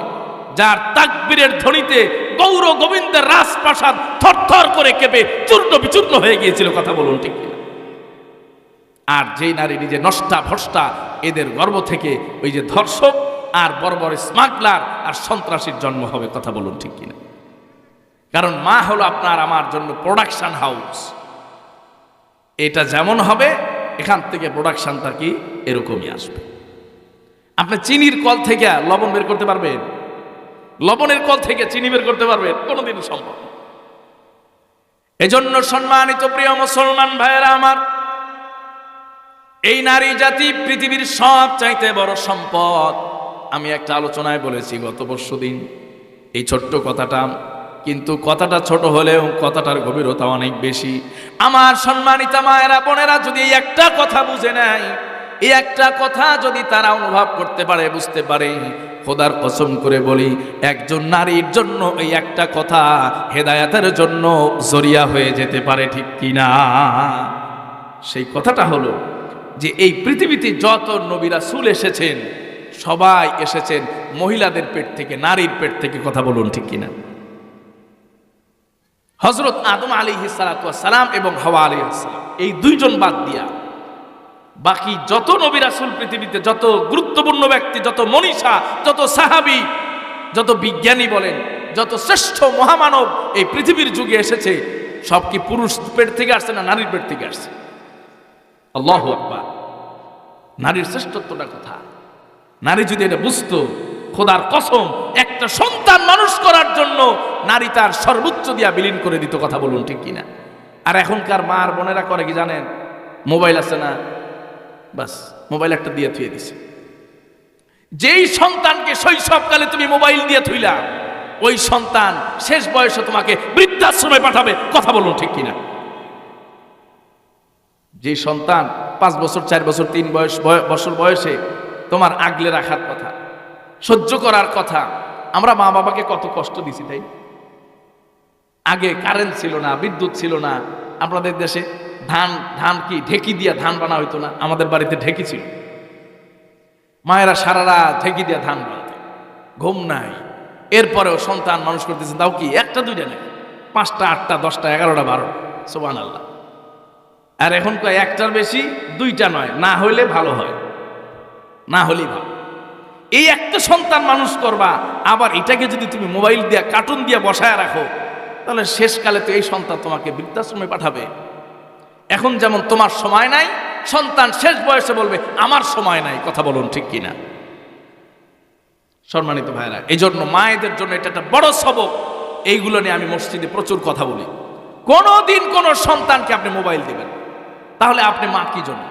যার তাকবীরের ধ্বনিতে গৌর গোবিন্দের রাজপ্রাসাদ থরথর করে কেঁপে চূর্ণ বিচূর্ণ হয়ে গিয়েছিল। কথা বলুন ঠিক কিনা? আর যেই নারী নিজে নষ্টা ভ্রষ্টা, এদের গর্ভ থেকে ওই যে ধর্ষক আর বড় বড় স্মাগলার আর সন্ত্রাসীর জন্ম হবে। কথা বলুন ঠিক কিনা? কারণ মা হলো আপনার আমার জন্য প্রোডাকশন হাউস। এটা যেমন হবে, এখান থেকে প্রোডাকশনটা কি এরকমই আসবে। আপনি চিনির কল থেকে লবণ বের করতে পারবেন? লবণের কল থেকে চিনি বের করতে পারবেন? কোনোদিন সম্ভব। এজন্য সম্মানিত প্রিয় মুসলমান ভাইয়েরা আমার, এই নারী জাতি পৃথিবীর সব চাইতে বড় সম্পদ। আমি একটা আলোচনায় বলেছি গত পরশুদিন এই ছোট্ট কথাটা, কিন্তু কথাটা ছোট হলেও কথাটার গভীরতা অনেক বেশি। আমার সম্মানিতা মায়েরা, বোনেরা, যদি এই একটা কথা বুঝে নেয়, এই একটা কথা যদি তারা অনুভব করতে পারে, বুঝতে পারে, খোদার কসম করে বলি, একজন নারীর জন্য এই একটা কথা হেদায়েতের জন্য জরিয়া হয়ে যেতে পারে। ঠিক কিনা? সেই কথাটা হলো যে এই পৃথিবীতে যত নবী রাসূল এসেছেন, সবাই এসেছেন মহিলাদের পেট থেকে, নারীর পেট থেকে। কথা বলুন ঠিক কিনা? হযরত আদম আলাইহিস সালাতু ওয়াস সালাম এবং হাওয়া আলাইহিস সালাম, এই দুইজন বাদ দিয়া বাকি যত নবী রাসূল পৃথিবীতে, যত গুরুত্বপূর্ণ ব্যক্তি, যত মনীষা, যত সাহাবী, যত বিজ্ঞানী বলেন, যত শ্রেষ্ঠ মহামানব এই পৃথিবীর যুগে এসেছে, সব কি পুরুষ পেট থেকে আসছে না নারীর পেট থেকে আসছে? আল্লাহু আকবার। নারীর শ্রেষ্ঠত্বটা কথা নারী যদি এটা বুঝতো, খোদার কসম, একটা সন্তান মানুষ করার জন্য নারী তার সর্বোচ্চ দিয়া বিলীন করে দিত। কথা বলুন ঠিক কিনা? আর এখনকার মা আর বোনেরা করে কি জানেন? মোবাইল আছে না, বাস মোবাইল একটা দিয়ে থুয়ে দিছে। যেই সন্তানকে শৈশবকালে তুমি মোবাইল দিয়ে থুইলা, ওই সন্তান শেষ বয়সে তোমাকে বৃদ্ধাশ্রমে পাঠাবে। কথা বলুন ঠিক কিনা? যে সন্তান 5 বছর 4 বছর 3 বছর বয়সে তোমার আগলে রাখার কথা, সহ্য করার কথা। আমরা মা বাবাকে কত কষ্ট দিছি, তাই? আগে কারেন্ট ছিল না, বিদ্যুৎ ছিল না। আপনাদের দেশে ধান কি ঢেকি দিয়া ধান বানা হইতো না? আমাদের বাড়িতে ঢেকি ছিল। মায়েরা সারা রাত ঢেকি দিয়া ধান বানাতে, ঘুম নাই। এরপরেও সন্তান মানুষ করতেছে, তাও কি 1টা 2টা নাকি 5টা 8টা 10টা 11টা 12টা। সুবহানাল্লাহ। আর এখন কয় 1টার বেশি 2টা নয়, না হইলে ভালো হয়, না হলেই ভালো। এই একটা সন্তান মানুষ করবা, আবার এটাকে যদি তুমি মোবাইল দিয়া কার্টুন দিয়া বসায় রাখো, তাহলে শেষকালে তো এই সন্তান তোমাকে বৃদ্ধাশ্রমে পাঠাবে। এখন যেমন তোমার সময় নাই, সন্তান শেষ বয়সে বলবে আমার সময় নাই। কথা বলুন ঠিক কিনা? সম্মানিত ভাইরা, এই জন্য মায়েদের জন্য এটা একটা বড় সবক। এইগুলো নিয়ে আমি মসজিদে প্রচুর কথা বলি। কোনোদিন কোন সন্তানকে আপনি মোবাইল দিবেন, তাহলে আপনি মা কি জন্য?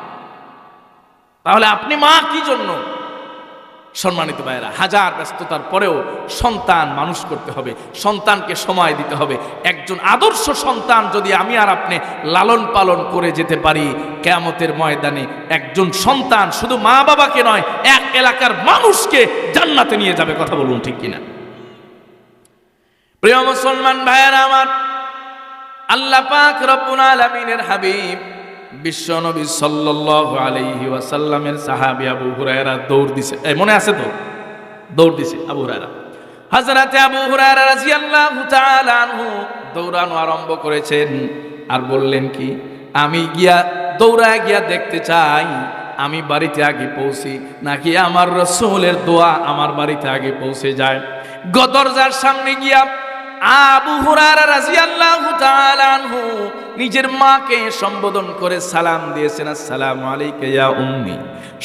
তাহলে আপনি মা কি জন্য? সম্মানিত ভাইরা, হাজার ব্যস্ততার পরেও সন্তান মানুষ করতে হবে, সন্তানকে সময় দিতে হবে। একজন আদর্শ সন্তান যদি আমি আর আপনি লালন পালন করে যেতে পারি, কিয়ামতের ময়দানে একজন সন্তান শুধু মা বাবাকে নয়, এক এলাকার মানুষকে জান্নাতে নিয়ে যাবে। কথা বলুন ঠিক কিনা? প্রিয় মুসলমান ভাইরা আমার, আল্লাহ পাক রব্বুল আলামিনের হাবিব বিশ্ব নবী সাল্লাল্লাহু আলাইহি ওয়াসাল্লামের সাহাবী আবু হুরায়রা দৌড় দিছে। মনে আছে তো? দৌড় দিছে আবু হুরায়রা। হযরতে আবু হুরায়রা রাদিয়াল্লাহু তাআলা আনহু দৌড়ানো আরম্ভ করেছেন। আর বললেন কি, আমি দৌড়ায় গিয়া দেখতে চাই আমি বাড়িতে আগে পৌঁছি নাকি আমার রাসূলের দোয়া আমার বাড়িতে আগে পৌঁছে যায়। দরজার সামনে গিয়া আবু হুরায়রা রাদিয়াল্লাহু তাআলা আনহু নিজের মাকে সম্বোধন করে সালাম দিয়েছেন, আসসালামু আলাইকা ইয়া উম্মি।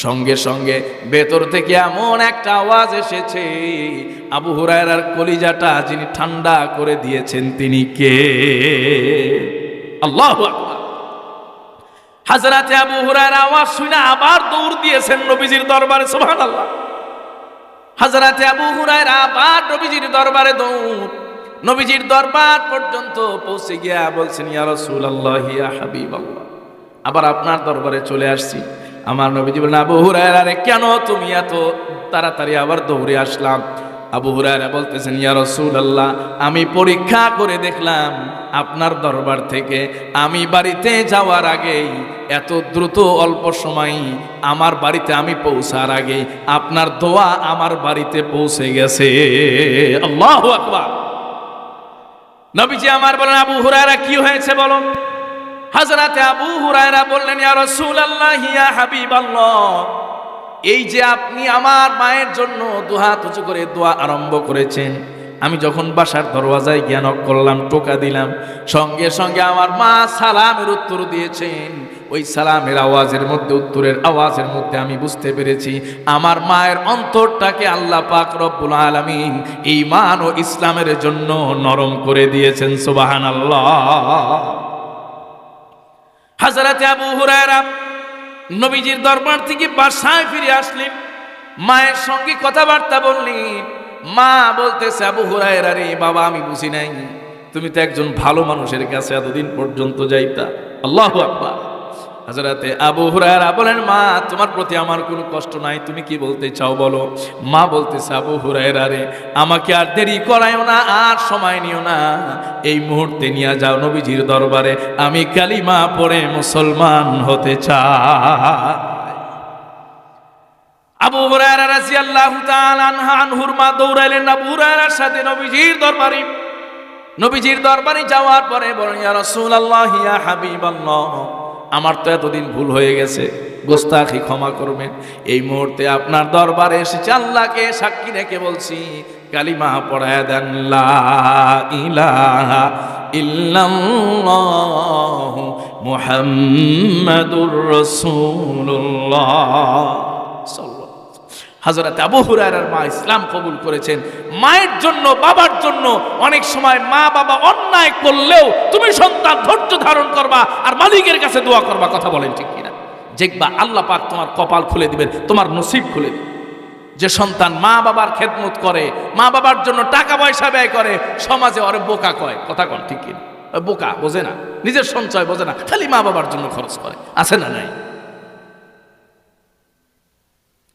সঙ্গে সঙ্গে ভেতর থেকে এমন একটা আওয়াজ এসেছে, আবু হুরায়রার কলিজাটা যিনি ঠান্ডা করে দিয়েছেন তিনি কে? আল্লাহু আকবার। হযরতে আবু হুরায়রা আওয়াজ শুনে আবার দৌড় দিয়েছেন নবীজির দরবারে। সুবহানাল্লাহ। হযরতে আবু হুরায়রা আবার নবীজির দরবারে দৌড়। নবীজির দরবার পর্যন্ত পৌঁছে গিয়া বলছেন, ইয়া রাসূলুল্লাহ ইয়া হাবিবাল্লাহ, আবার আপনার দরবারে চলে আসছি। আমার নবীজি বলেন, আবু হুরায়রা রে, কেন তুমি এত তাড়াতাড়ি আবার দৌড়ে আসলাম? আবু হুরায়রা বলতেছেন, ইয়া রাসূলুল্লাহ, আমি পরীক্ষা করে দেখলাম আপনার দরবার থেকে আমি বাড়িতে যাওয়ার আগেই, এত দ্রুত অল্প সময় আমার বাড়িতে আমি পৌঁছার আগে আপনার দোয়া আমার বাড়িতে পৌঁছে গেছে। আল্লাহু আকবার। নবীজি আমার বলেন, আবু হুরায়রা কি হয়েছে বলো? হযরতে আবু হুরায়রা বললেন, ইয়া রাসূলুল্লাহ ইয়া হাবিবাল্লাহ, এই যে আপনি আমার মায়ের জন্য দুহাত উঁচু করে দোয়া আরম্ভ করেছেন, আমি যখন বাসার দরওয়াজায় গিয়ে নক করলাম, টোকা দিলাম, সঙ্গে সঙ্গে আমার মা সালামের উত্তর দিয়েছেন। ওই সালামের আওয়াজের মধ্যে, উত্তরের আওয়াজের মধ্যে আমি বুঝতে পেরেছি আমার মায়ের অন্তরটাকে আল্লাহ পাক রব্বুল আলামিন ঈমান ও ইসলামের জন্য নরম করে দিয়েছেন। সুবহানাল্লাহ। হযরতে আবু হুরায়রা নবীজির দরবার থেকে বাসায় ফিরে আসলেন, মায়ের সঙ্গে কথাবার্তা বললেন। মা বলতেছে, আবু হুরায়রা রে বাবা, আমি বুঝি নাই তুমি তো একজন ভালো মানুষের কাছে এতদিন পর্যন্ত যাইতা। আল্লাহু আকবার। হযরতে আবু হুরায়রা বলেন, মা তোমার প্রতি আমার কোনো কষ্ট নাই, তুমি কি বলতে চাও বলো। মা বলতেছে, আবু হুরায়রা রে, আমাকে আর দেরি করায়ও না, আর সময় নিও না, এই মুহূর্তে নিয়ে যাও নবীজির দরবারে, আমি কালিমা পড়ে মুসলমান হতে চাই। আবু হুরায়রা রাদিয়াল্লাহু তাআলা আনহুর মা দৌড়াইলেন আবু হুরায়রার সাথে নবীজির দরবারে। নবীজির দরবারে যাওয়ার পরে বলেন, ইয়া রাসূলুল্লাহ ইয়া হাবিবাল্লাহ, আমার তো এতদিন ভুল হয়ে গেছে, গোস্তাখি ক্ষমা করবেন। এই মুহূর্তে আপনার দরবারে এসেছি, আল্লাহকে সাক্ষী রেখে বলছি, কালিমা পড়ায় দেন, লা ইলাহা ইল্লাল্লাহ মুহাম্মাদুর রাসূলুল্লাহ। হযরত আবু হুরায়রার মা ইসলাম কবুল করেছেন। মায়ের জন্য বাবার জন্য অনেক সময় মা বাবা অন্যায় করলেও তুমি সন্তান ধৈর্য ধারণ করবা আর মালিকের কাছে দোয়া করবা। কথা বলেন ঠিক কিনা? দেখবা আল্লাহ পাক তোমার কপাল খুলে দিবেন, তোমার নসিব খুলে দিবেন। যে সন্তান মা বাবার খেদমত করে, মা বাবার জন্য টাকা পয়সা ব্যয় করে, সমাজে ওরে বোকা কয়। কথা কন ঠিক কিনা? বোকা, বোঝে না, নিজের সঞ্চয় বোঝে না, খালি মা বাবার জন্য খরচ করে। আছে না নাই?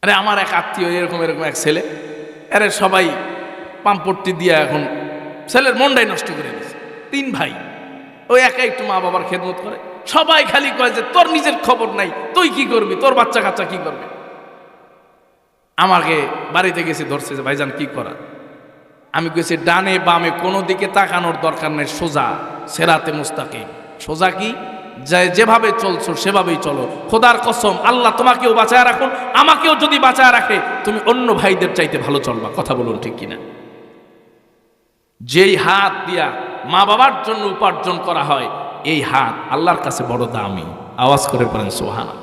আরে আমার এক আত্মীয় এরকম এক ছেলে, আরে সবাই পাম্পট্টি দিয়ে এখন ছেলের মনটাই নষ্ট করে দিয়েছে। 3 ভাই, ওই একা একটু মা বাবার খেদমত করে। সবাই খালি কয় যে তোর নিজের খবর নাই, তুই কি করবি, তোর বাচ্চা কাচ্চা কি করবে। আমাকে বাড়িতে গেছে, ধরছে যে ভাইজান কি করা। আমি কইছি ডানে বামে কোনো দিকে তাকানোর দরকার নেই, সোজা সেরাতে মুস্তাকিম। সোজা কি? যেভাবে চলছো সেভাবেই চলো। খোদার কসম, আল্লাহ তোমাকেও বাঁচায় রাখুন, আমাকেও যদি বাঁচায় রাখে, তুমি অন্য ভাইদের চাইতে ভালো চলবা। কথা বলুন ঠিক কিনা? যেই হাত দিয়া মা বাবার জন্য উপার্জন করা হয়, এই হাত আল্লাহর কাছে বড় দামি। আওয়াজ করে পড়েন সুবহানাল্লাহ।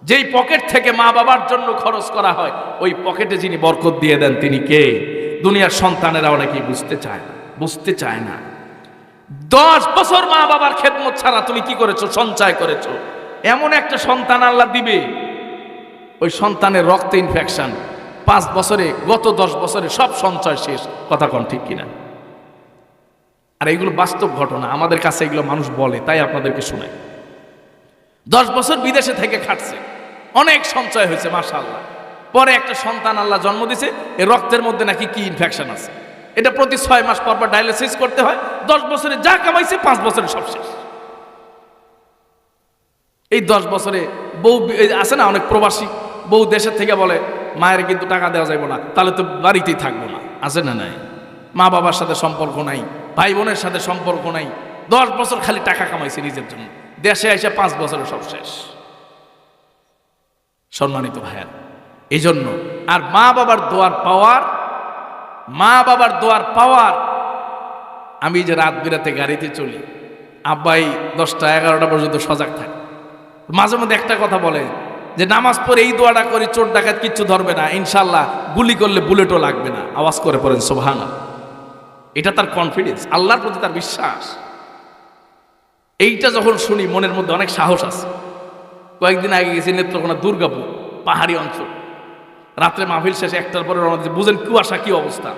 যেই পকেট থেকে মা বাবার জন্য খরচ করা হয়, ওই পকেটে যিনি বরকত দিয়ে দেন তিনি কে? দুনিয়ার সন্তানেরা অনেকেই বুঝতে চায় না। 10 বছর মা বাবার খেদমত ছাড়া তুমি কি করেছো? সঞ্চয় করেছো। এমন একটা সন্তান আল্লাহ দিবে, ওই সন্তানের রক্তে ইনফেকশন, 5 বছরে, গত 10 বছরে সব সঞ্চয় শেষ। কথা কন ঠিক কিনা? আর এগুলো বাস্তব ঘটনা, আমাদের কাছে এগুলো মানুষ বলে, তাই আপনাদেরকে শোনাই। 10 বছর বিদেশে থেকে খাটছে, অনেক সঞ্চয় হয়েছে মাশাআল্লাহ। পরে একটা সন্তান আল্লাহ জন্ম দিছে, এই রক্তের মধ্যে নাকি কি ইনফেকশন আছে। এটা প্রতি 6 মাস পর পর ডায়ালিসিস করতে হয়। 10 বছরে যা কামাইছে 5 বছরে সব শেষ। এই 10 বছরে বউ আছে না, অনেক প্রবাসী বউ দেশের থেকে বলে মায়ের কিন্তু টাকা দেওয়া যাবে না, তাহলে তো বাড়িতেই থাকবো না। আছে না নাই? মা বাবার সাথে সম্পর্ক নাই, ভাই বোনের সাথে সম্পর্ক নাই। 10 বছর খালি টাকা কামাইছে নিজের জন্য, দেশে এসে 5 বছরে সব শেষ। সম্মানিত ভাইয়া, এই জন্য আর মা বাবার দোয়ার পাওয়ার, আমি যে রাত বিরাতে গাড়িতে চলি, আব্বাই 10টা 11টা পর্যন্ত সজাগ থাকে। মাঝে মধ্যে একটা কথা বলে যে নামাজ পড়ে এই দোয়াটা করি, চোর ডাকাত কিচ্ছু ধরবে না, ইনশাল্লাহ গুলি করলে বুলেটও লাগবে না। আওয়াজ করে পড়েন সুবহানাল্লাহ। এটা তার কনফিডেন্স, আল্লাহর প্রতি তার বিশ্বাস। এইটা যখন শুনি মনের মধ্যে অনেক সাহস আছে। কয়েকদিন আগে গেছি নেত্রকোনা, দুর্গাপুর, পাহাড়ি অঞ্চল। রাত্রে মাহফিল শেষে 1টার পরে রওনা দিয়েছি। বুঝেন কুয়াশা কি অবস্থা,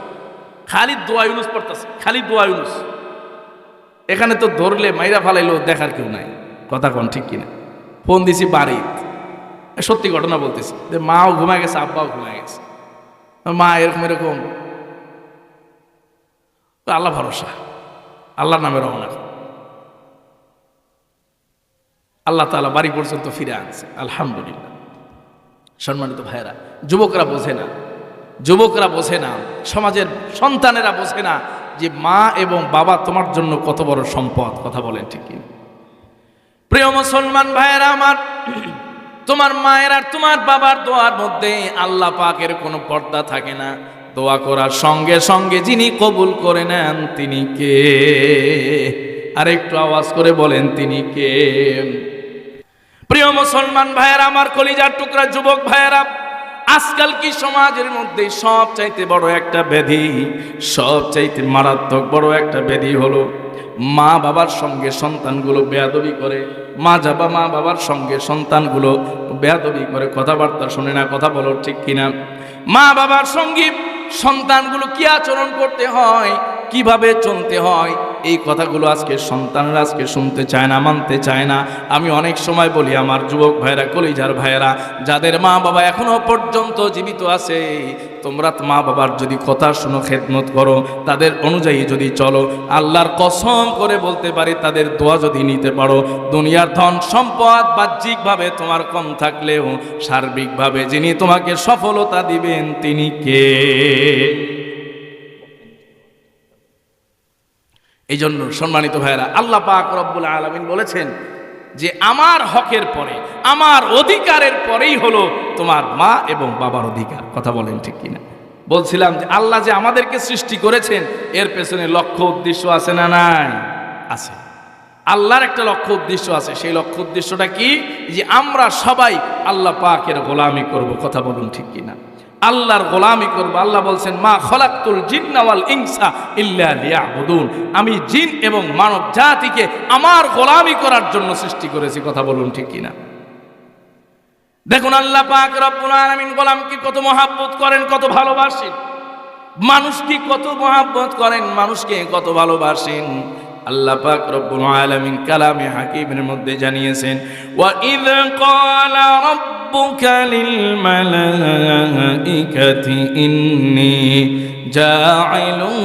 খালি দোয়া ইউনুস পড়তেছে, খালি দোয়া ইউনুস। এখানে তো ধরলে মাইরা ফালাইলো, দেখার কেউ নাই। কথা কন ঠিক কিনা? ফোন দিছি বাড়ি, সত্যি ঘটনা বলতেছি, যে মাও ঘুমায় গেছে, আব্বাও ঘুমায় গেছে। মা এরকম আল্লাহ ভরসা, আল্লাহর নামে রওনা। আল্লাহ তাআলা বাড়ি পর্যন্ত ফিরে আনছে, আলহামদুলিল্লাহ। সম্মানিত ভাইয়েরা, যুবকরা বোঝে না, সমাজের সন্তানেরা বোঝে না যে মা এবং বাবা তোমার জন্য কত বড় সম্পদ। কথা বলেন ঠিক কি? প্রিয় মুসলমান ভাইয়েরা আমার, তোমার মায়ের আর তোমার বাবার দোয়ার মধ্যে আল্লাহ পাকের কোনো পর্দা থাকে না। দোয়া করার সঙ্গে সঙ্গে যিনি কবুল করে নেন তিনি কে? আর একটু আওয়াজ করে বলেন তিনি কে? প্রিয় মুসলমান ভাইয়েরা আমার, কলিজার টুকরা যুবক ভাইয়েরা, আজকাল কি সমাজের মধ্যে সবচাইতে বড় একটা ব্যাধি, সবচাইতে মারাত্মক বড় একটা ব্যাধি হলো মা বাবার সঙ্গে সন্তানগুলো বেয়াদবি করে। মা বাবার সঙ্গে সন্তানগুলো বেয়াদবি করে, কথাবার্তা শুনে না। কথা বলো ঠিক কিনা? মা বাবার সঙ্গে সন্তানগুলো কি আচরণ করতে হয়, কিভাবে চলতে হয়, এই কথাগুলো আজকে সন্তানরা আজকে শুনতে চায় না, মানতে চায় না। আমি অনেক সময় বলি আমার যুবক ভাইরা, কলিজার ভাইয়েরা, যাদের মা বাবা এখনো পর্যন্ত জীবিত আছে, তোমরা মা বাবার যদি কথা শুনো, খেদমত করো, তাদের অনুযায়ী যদি চলো, আল্লাহর কসম করে বলতে পারি, তাদের দোয়া যদি নিতে পারো, দুনিয়ার ধন সম্পদ বাহ্যিকভাবে তোমার কম থাকলেও সার্বিকভাবে যিনি তোমাকে সফলতা দিবেন তিনি কে? এই জন্য সম্মানিত ভাইয়েরা, আল্লাহ পাক রব্বুল আলামিন বলেছেন যে আমার হকের পরে, আমার অধিকারের পরেই হলো তোমার মা এবং বাবার অধিকার। কথা বলেন ঠিক কিনা? বলছিলাম যে আল্লাহ যে আমাদেরকে সৃষ্টি করেছেন, এর পেছনে লক্ষ্য উদ্দেশ্য আছে না নাই? আছে। আল্লাহর একটা লক্ষ্য উদ্দেশ্য আছে। সেই লক্ষ্য উদ্দেশ্যটা কি? যে আমরা সবাই আল্লাহ পাকের গোলামি করব। কথা বলুন ঠিক কিনা? আল্লাহর গোলামি করব। আল্লাহ বলছেন মা খলাকতুল জিন্না ওয়াল ইনসা ইল্লা লিয়াবুদুন, আমি জিন এবং মানব জাতিকে আমার গোলামি করার জন্য সৃষ্টি করেছি। কথা বলুন ঠিক কিনা? দেখুন আল্লাহ পাক রব্বুল আলামিন গোলামকে কত মহব্বত করেন, কত ভালোবাসেন, মানুষকে কত মহব্বত করেন, মানুষকে কত ভালোবাসেন। আল্লাহ পাক রব্বুল আলামিন কালামে হাকিমের মধ্যে জানিয়েছেন ওয়া ইয ক্বালা রাব্বুকা লিল মালাইকাতি ইন্নী জাঈলুন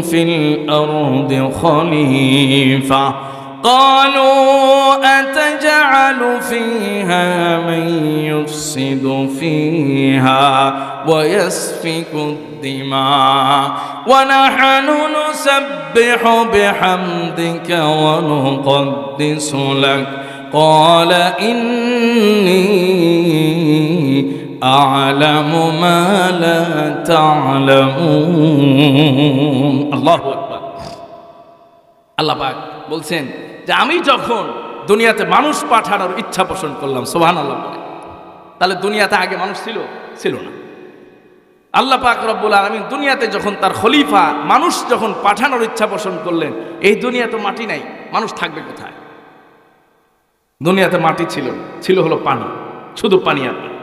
ফিল আরদি খলিফা قالوا أتجعل فيها من يفسد فيها ويسفك الدماء ونحن نسبح بحمدك ونقدس لك قال إني أعلم ما لا تعلمون الله أكبر আল্লাহ পাক বলছেন যে আমি যখন দুনিয়াতে মানুষ পাঠানোর ইচ্ছা পোষণ করলাম, সুবহানাল্লাহ বলে, তাহলে দুনিয়াতে আগে মানুষ ছিল না। আল্লাহ পাক রব্বুল আলামিন দুনিয়াতে যখন তার খলিফা মানুষ যখন পাঠানোর ইচ্ছা পোষণ করলেন, এই দুনিয়া তো মাটি নাই, মানুষ থাকবে কোথায়? দুনিয়াতে মাটি ছিল হলো পানি, শুধু পানি আর পানি।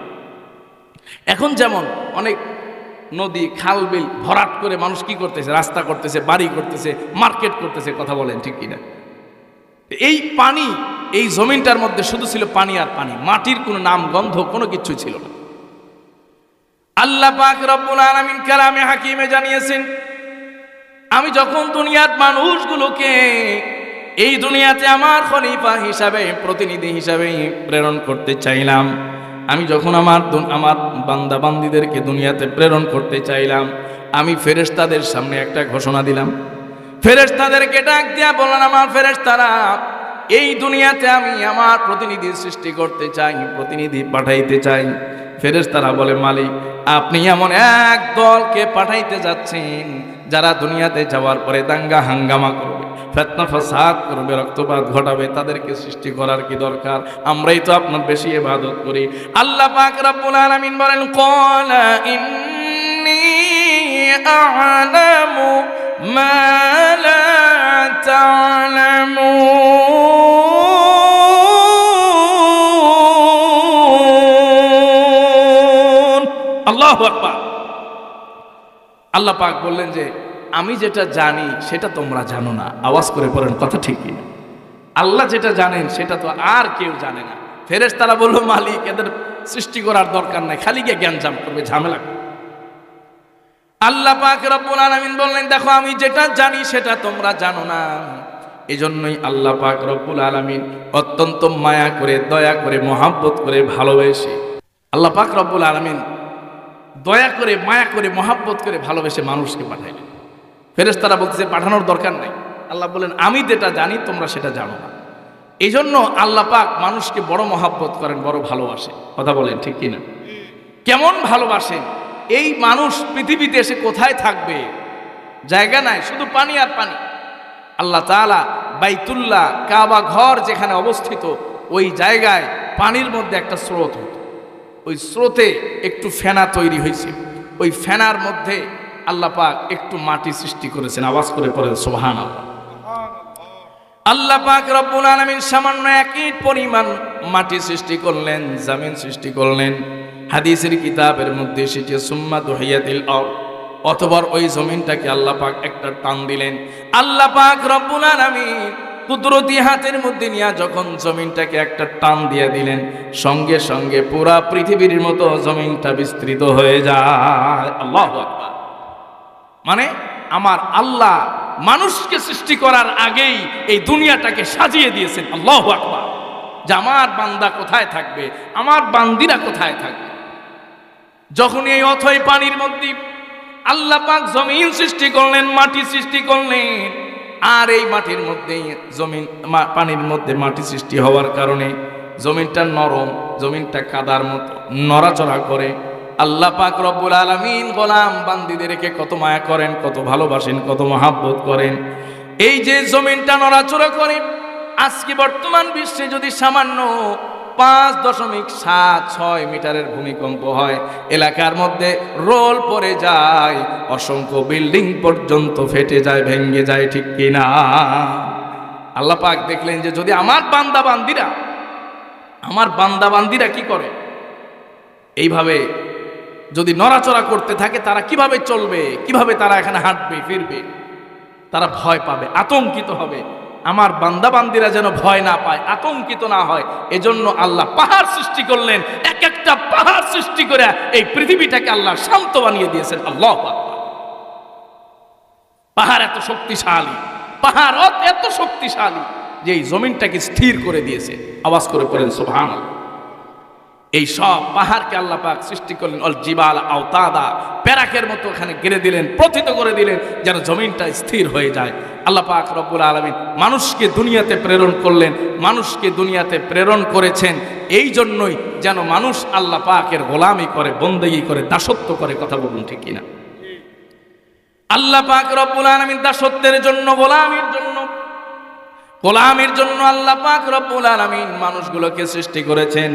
এখন যেমন অনেক নদী খাল বিল ভরাট করে মানুষ কি করতেছে? রাস্তা করতেছে, বাড়ি করতেছে, মার্কেট করতেছে। কথা বলেন ঠিক কিনা? এই পানি, এই জমিনটার মধ্যে শুধু ছিল পানি আর পানি, মাটির কোনো নাম গন্ধ কোনো কিছু ছিল না। আল্লাহ পাক রব্বুল আলামিন কালামে হাকিমে জানিয়েছেন আমি যখন দুনিয়ার মানুষগুলোকে এই দুনিয়াতে আমার খলিফা হিসাবে, প্রতিনিধি হিসাবে প্রেরণ করতে চাইলাম, আমি যখন আমার বান্দা বান্দীদেরকে দুনিয়াতে প্রেরণ করতে চাইলাম, আমি ফেরেশতাদের সামনে একটা ঘোষণা দিলাম। ফেরেশতাদেরকে ডাক দিয়া বললাম আমার ফেরেশতারা, এই দুনিয়াতে আমি আমার প্রতিনিধি সৃষ্টি করতে চাই, প্রতিনিধি পাঠাইতে চাই। ফেরেশতারা বলে মালিক, আপনি এমন এক দলকে পাঠাইতে যাচ্ছেন যারা দুনিয়াতে যাওয়ার পরে দাঙ্গা হাঙ্গামা করবে, ফিতনা ফাসাদ করবে, রক্তপাত ঘটাবে। তাদেরকে সৃষ্টি করার কি দরকার? আমরাই তো আপনার বেশি ইবাদত করি। আল্লাহ পাক রব্বুল আলামিন বলেন ক্বালা ইন্নী আ'লামু মা লা তা'লামুন। আল্লাহু আকবার। আল্লাহ পাক বললেন যে আমি যেটা জানি সেটা তোমরা জানো না। আওয়াজ করে পড়েন, কথা ঠিক কিনা? আল্লাহ যেটা জানেন সেটা তো আর কেউ জানে না। ফেরেশতারা বলল মালিক, এদের সৃষ্টি করার দরকার নাই, খালি গিয়ে জ্ঞানজাম করবে, ঝামেলা করবে। আল্লাহ পাক রব্বুল আলামিন বললেন দেখো আমি যেটা জানি সেটা তোমরা জানো না। এজন্যই আল্লাহ পাক রব্বুল আলামিন অত্যন্ত মায়া করে, দয়া করে, মহব্বত করে, ভালোবেসে, আল্লাহ পাক রব্বুল আলামিন দয়া করে, মায়া করে, মহব্বত করে, ভালোবেসে মানুষকে পাঠাইলেন। ফেরেশতারা বলতেছে পাঠানোর দরকার নাই। আল্লাহ বলেন আমি যেটা জানি তোমরা সেটা জানো না। এই জন্য আল্লাহ পাক মানুষকে বড় মহব্বত করেন, বড় ভালোবাসেন। কথা বলেন ঠিক কিনা? কেমন ভালোবাসেন? এই মানুষ পৃথিবীতে এসে কোথায় থাকবে? জায়গা নাই, শুধু পানি আর পানি। আল্লাহ তাআলা বাইতুল্লাহ, কাবা ঘর যেখানে অবস্থিত, ওই জায়গায় পানির মধ্যে একটা স্রোত হতো। ওই স্রোতে একটু ফেনা তৈরি হয়েছে, ওই ফেনার মধ্যে আল্লাহ পাক একটু মাটি সৃষ্টি করেছেন। আওয়াজ করে পড়েন সুবহানাল্লাহ। আল্লাহ পাক রব্বুল আলামিন সামান্য এক ইট পরিমাণ মাটি সৃষ্টি করলেন, জমিন সৃষ্টি করলেন। হাদিসের কিতাবের মধ্যে এসেছে সুম্মা দুহিয়াতিল আরদ, অতঃপর ওই জমিনটাকে আল্লাহ পাক একটা টান দিলেন। আল্লাহ পাক রব্বুল আলামিন কুদরতি হাতের মধ্যে নিয়ে যখন জমিনটাকে একটা টান দিয়ে দিলেন, সঙ্গে সঙ্গে পুরা পৃথিবীর মতো জমিনটা বিস্তৃত হয়ে যায়। আল্লাহু আকবার। মানে আমার আল্লাহ মানুষকে সৃষ্টি করার আগেই এই দুনিয়াটাকে সাজিয়ে দিয়েছেন। আল্লাহু আকবার। যে আমার বান্দা কোথায় থাকবে, আমার বান্দিরা কোথায় থাকবে। যখন এই অথই পানির মধ্যে আল্লাহ পাক জমিন সৃষ্টি করলেন, মাটি সৃষ্টি করলেন, আর এই মাটির মধ্যে জমিন, পানির মধ্যে মাটি সৃষ্টি হওয়ার কারণে জমিনটা নরম, জমিনটা কাদার মতো নড়াচড়া করে। আল্লাহ পাক রব্বুল আলামিন গোলাম বান্দীদেরকে কত মায়া করেন, কত ভালোবাসেন, কত মহব্বত করেন। এই যে জমিনটা নড়াচড়া করে, আজকে বর্তমান বিশ্বে যদি সামান্য 5.76 মিটারের ভূমিকম্প হয়, এলাকার মধ্যে রোল পড়ে যায়, অসংখ্য বিল্ডিং পর্যন্ত ফেটে যায়, ভেঙে যায়, ঠিক কিনা? আল্লাহ পাক দেখলেন যে যদি আমার বান্দাবান্দিরা কি করে, এইভাবে যদি নড়াচড়া করতে থাকে, তারা কিভাবে চলবে, কিভাবে তারা এখানে হাঁটবে ফিরবে, তারা ভয় পাবে, আতঙ্কিত হবে। আমার বান্দাবান্দিরা যেন ভয় না পায়, আতঙ্কিত না হয়, এজন্য আল্লাহ পাহাড় সৃষ্টি করলেন। এক একটা পাহাড় সৃষ্টি করে এই পৃথিবীটাকে আল্লাহ শান্ত বানিয়ে দিয়েছেন। আল্লাহু আকবার। পাহাড় এত শক্তিশালী, পাহাড় এত শক্তিশালী যে এই জমিনটাকে স্থির করে দিয়েছে। আওয়াজ করে পড়েন সুবহানাল্লাহ। এই সব পাহাড়কে আল্লাহ পাক সৃষ্টি করলেন অল জিবাল আওতাদা, প্যারাকের মতো এখানে গেড়ে দিলেন, প্রথিত করে দিলেন, যেন জমিনটা স্থির হয়ে যায়। আল্লাহ পাক রব্বুল আলামিন মানুষকে দুনিয়াতে প্রেরণ করলেন, মানুষকে দুনিয়াতে প্রেরণ করেছেন এই জন্যই যেন মানুষ আল্লাহ পাকের গোলামি করে, বন্দেগী করে, দাসত্ব করে। কথা বলুন ঠিক কিনা? আল্লাহ পাক রব্বুল আলামিন দাসত্বের জন্য, গোলামির জন্য আল্লাহ পাক রব্বুল আলামিন মানুষগুলোকে সৃষ্টি করেছেন।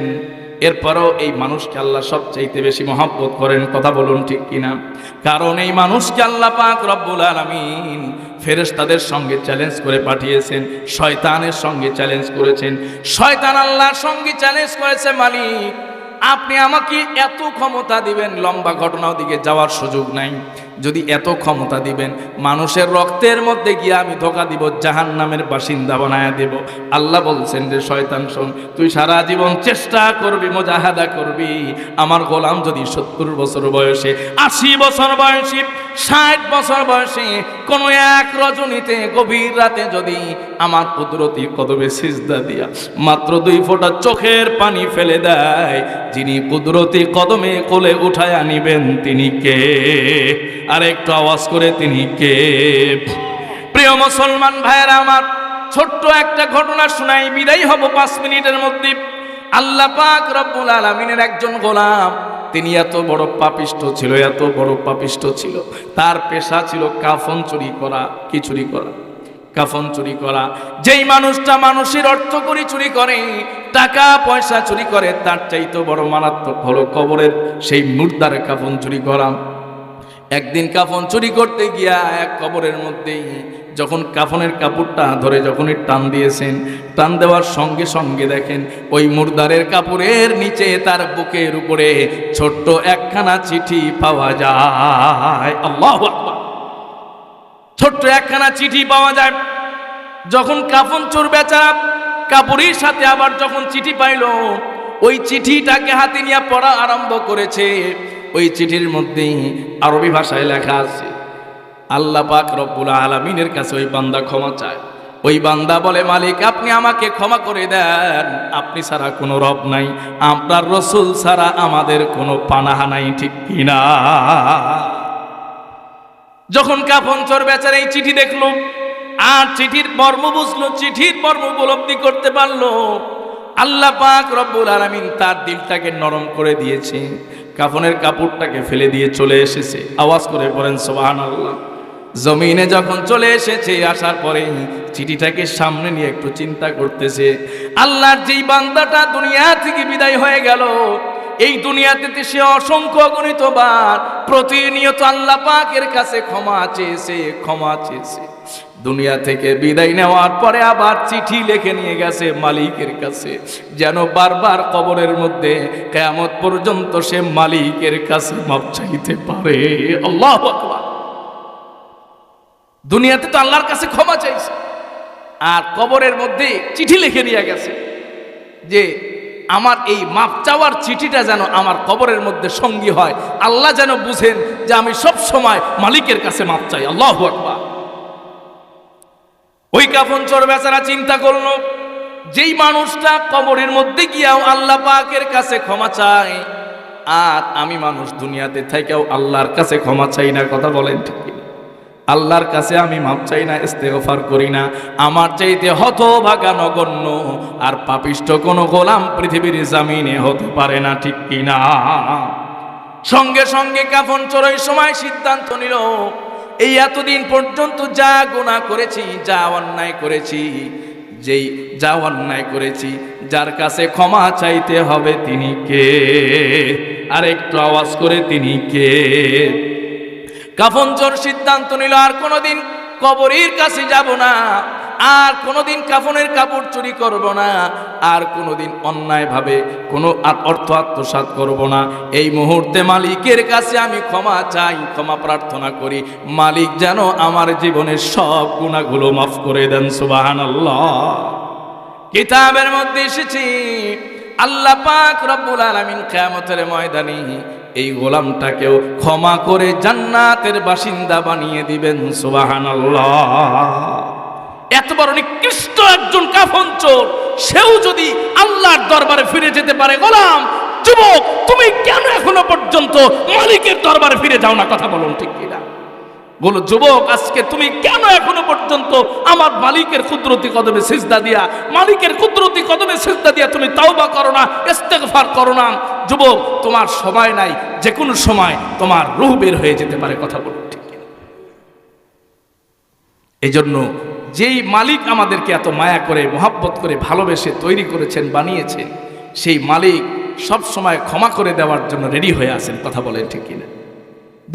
এরপরও এই মানুষকে আল্লাহ সবচাইতে বেশি মহব্বত করেন। কথা বলুন ঠিক কিনা? কারণ এই মানুষকে আল্লাহ পাক রব্বুল আলামিন ফেরেশতাদের সঙ্গে চ্যালেঞ্জ করে পাঠিয়েছেন, শয়তানের সঙ্গে চ্যালেঞ্জ করেছেন। শয়তান আল্লাহর সঙ্গে চ্যালেঞ্জ করেছে, মালিক আপনি আমাকে এত ক্ষমতা দিবেন, লম্বা ঘটনার দিকে যাওয়ার সুযোগ নাই, যদি এত ক্ষমতা দিবেন মানুষের রক্তের মধ্যে গিয়ে আমি ধোকা দিব, জাহান্নামের বাসিন্দা বানায়া দেব। আল্লাহ বলছেন যে শয়তান শোন, তুই সারা জীবন চেষ্টা করবি, মুজাহাদা করবি, আমার গোলাম যদি 70 বছর বয়সে, 80 বছর বয়সে, 60 বছর বয়সে কোনো এক রজনীতে গভীর রাতে যদি আমার কুদরতি কদমে সিজদা দিয়া মাত্র 2 ফোঁটা চোখের পানি ফেলে দেয়, যিনি কুদরতি কদমে কোলে উঠায় আনিবেন তিনি কে? আর একটু আওয়াজ করে, তিনি কে? প্রিয় মুসলমান ভাইয়েরা আমার, ছোট্ট একটা ঘটনা শোনাই, বিদায় হব 5 মিনিটের মধ্যে। আল্লাহ পাক রব্বুল আলামিনের একজন গোলাম, তিনি এত বড় পাপিষ্ঠ ছিল, এত বড় পাপিষ্ঠ ছিল, তার পেশা ছিল কাফন চুরি করা। কি চুরি করা? কাফন চুরি করা। যেই মানুষটা মানুষের অর্থ করি চুরি করে, টাকা পয়সা চুরি করে, তার চাইতে বড় মারাত্মক হলো কবরের সেই মুর্দার কাফন চুরি করা। একদিন কাফন চুরি করতে গিয়া এক কবরের মধ্যে যখন কাফনের কাপড়টা ধরে যখনই টান দিয়েছেন, টান দেওয়ার সঙ্গে সঙ্গে দেখেন ওই মুর্দারের কাপড়ের নিচে তার বুকের উপরে ছোট্ট একখানা চিঠি পাওয়া যায়। আল্লাহু আকবার। ছোট্ট একখানা চিঠি পাওয়া যায়। যখন কাফন চোর বেচারা কাপড়ের সাথে আবার যখন চিঠি পাইল, ওই চিঠিটাকে হাতে নিয়ে পড়া আরম্ভ করেছে। ওই চিঠির মধ্যে আরবি ভাষায় লেখা আছে, আল্লাহ পাক রব্বুল আলামিনের কাছে ওই বান্দা ক্ষমা চায়। ওই বান্দা বলে, মালিক আপনি আমাকে ক্ষমা করে দেন, আপনি ছাড়া কোনো রব নাই, আপনার রসুল ছাড়া আমাদের কোনো পানাহা নাই, ঠিক কিনা? যখন কাফন চোর বেচারা এই চিঠি দেখলো আর চিঠির মর্ম বুঝলো, চিঠির মর্ম উপলব্ধি করতে পারলো, আল্লাহ পাক রব্বুল আলামিন তার দিলটাকে নরম করে দিয়েছে, কাফনের কাপড়টাকে ফেলে দিয়ে চলে এসেছে। আওয়াজ করে পড়েন সুবহানাল্লাহ। জমিনে যখন চলে এসেছে, আসার পরে চিঠিটাকে সামনে নিয়ে একটু চিন্তা করতেছে, আল্লাহর যেই বান্দাটা দুনিয়া থেকে বিদায় হয়ে গেল, এই দুনিয়াতে সে অসংখ্য অগণিত বার প্রতিনিয়ত আল্লাহ পাকের কাছে ক্ষমা চেয়েছে। দুনিয়া থেকে বিদায় নেওয়ার পরে আবার চিঠি লিখে নিয়ে গেছে মালিকের কাছে, যেন বারবার কবরের মধ্যে কিয়ামত পর্যন্ত সে মালিকের কাছে মাপ চাইতে পারে। আল্লাহু আকবার। দুনিয়াতে তো আল্লাহর কাছে ক্ষমা চাইছে, আর কবরের মধ্যে চিঠি লিখে নিয়ে গেছে যে আমার এই মাপ চাওয়ার চিঠিটা যেন আমার কবরের মধ্যে সঙ্গী হয়, আল্লাহ যেন বুঝেন যে আমি সব সময় মালিকের কাছে মাপ চাই। আল্লাহু আকবার। ওই কাফন চোর বেচারা চিন্তা করলো, যেই মানুষটা কবরের মধ্যে গিয়াও আল্লাহ পাকের কাছে ক্ষমা চায়, আর আমি মানুষ দুনিয়াতে থেকেও আল্লাহর কাছে ক্ষমা চাই না। কথা বলেন ঠিক? আল্লাহর কাছে আমি মাপ চাই না, ইস্তেগফার করি না, আমার চাইতে হতভাগা নগণ্য আর পাপিষ্ঠ কোনো গোলাম পৃথিবীর জামিনে হতে পারে না, ঠিক কিনা? সঙ্গে সঙ্গে কাফন চোর ওই সময় সিদ্ধান্ত নিল, এই এতদিন পর্যন্ত যা গুনাহ করেছি, যা অন্যায় করেছি, যেই যা অন্যায় করেছি, যার কাছে ক্ষমা চাইতে হবে তিনি কে? আর একটু আওয়াজ করে তিনি কে? কাফন চোর সিদ্ধান্ত নিল আর কোনোদিন কবরের কাছে যাব না, আর কোনোদিন কাফনের কাপড় চুরি করব না, আর কোনোদিন অন্যায়ভাবে কোনো অর্থ আত্মসাৎ করব না। এই মুহূর্তে মালিকের কাছে আমি ক্ষমা চাই, ক্ষমা প্রার্থনা করি, মালিক যেন আমার জীবনের সব গুনাহগুলো মাফ করে দেন। সুবহানাল্লাহ। কিতাবের মধ্যে এসেছে আল্লাহ পাক রব্বুল আলামিন কিয়ামতের ময়দানে এই গোলামটাকেও ক্ষমা করে জান্নাতের বাসিন্দা বানিয়ে দিবেন। সুবহানাল্লাহ। এত বড় নিকৃষ্ট একজন কাফন চোর, সেও যদি আল্লাহর দরবারে ফিরে যেতে পারে, গোলাম যুবক তুমি কেন এখনো পর্যন্ত মালিকের দরবারে ফিরে যাও না? কথা বলুন ঠিক কিনা? বলো যুবক, আজকে তুমি কেন এখনো পর্যন্ত আমার মালিকের কুদরতি কদমে সিজদা দিয়া, মালিকের কুদরতি কদমে সিজদা দিয়া তুমি তাওবা করো না, ইস্তেগফার করো না? যুবক, তোমার সময় নাই, যে কোনো সময় তোমার রূহ বের হয়ে যেতে পারে। কথা বলুন ঠিক কিনা? এই জন্য যেই মালিক আমাদেরকে এত মায়া করে, মহব্বত করে, ভালোবেসে তৈরি করেছেন, বানিয়েছেন, সেই মালিক সব সময় ক্ষমা করে দেওয়ার জন্য রেডি হয়ে আছেন। কথা বলেন ঠিক কিনা?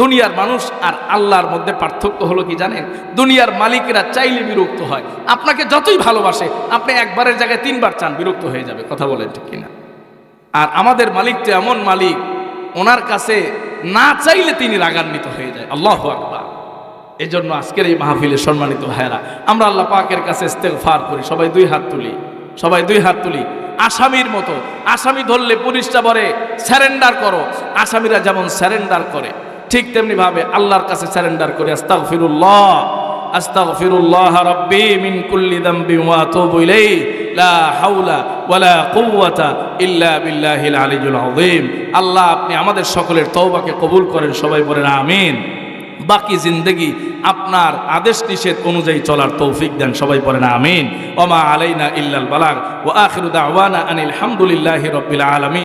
দুনিয়ার মানুষ আর আল্লাহর মধ্যে পার্থক্য হলো কি জানেন? দুনিয়ার মালিকেরা চাইলে বিরক্ত হয়, আপনাকে যতই ভালোবাসে আপনি একবারের জায়গায় 3 বার চান, বিরক্ত হয়ে যাবে। কথা বলেন ঠিক কিনা? আর আমাদের মালিক তো এমন মালিক, ওনার কাছে না চাইলে তিনি রাগান্বিত হয়ে যায়। আল্লাহু আকবার। এই জন্য আজকের এই মাহফিলে সম্মানিত ভাইয়েরা, আমরা আল্লাহ পাকের কাছে ইস্তেগফার করি। সবাই 2 হাত তুলি, সবাই 2 হাত তুলি। আসামির মতো, আসামি ধরলে পুলিশটা বলে স্যারেন্ডার করো, আসামিরা যেমন স্যারেন্ডার করে ঠিক তেমনি ভাবে আল্লাহর কাছে স্যারেন্ডার করে আস্তাগফিরুল্লাহ, আস্তাগফিরুল্লাহ রাব্বি মিন কুল্লি যামবি ওয়া আতুবু ইলাইহি লা হাওলা ওয়ালা কুওয়াতা ইল্লা বিল্লাহিল আলিয়্যিল আযীম। আল্লাহ আপনি আমাদের সকলের তওবাকে কবুল করেন। সবাই বলেন আমিন। বাকি জিন্দেগি আপনার আদেশ নিষেধ অনুযায়ী চলার তৌফিক দেন। সবাই বলেন আমিন। ওয়া মা আলাইনা ইল্লাল বালাগ ওয়া আখিরু দাওয়ানা আনিল হামদুলিল্লাহি রাব্বিল আলামিন।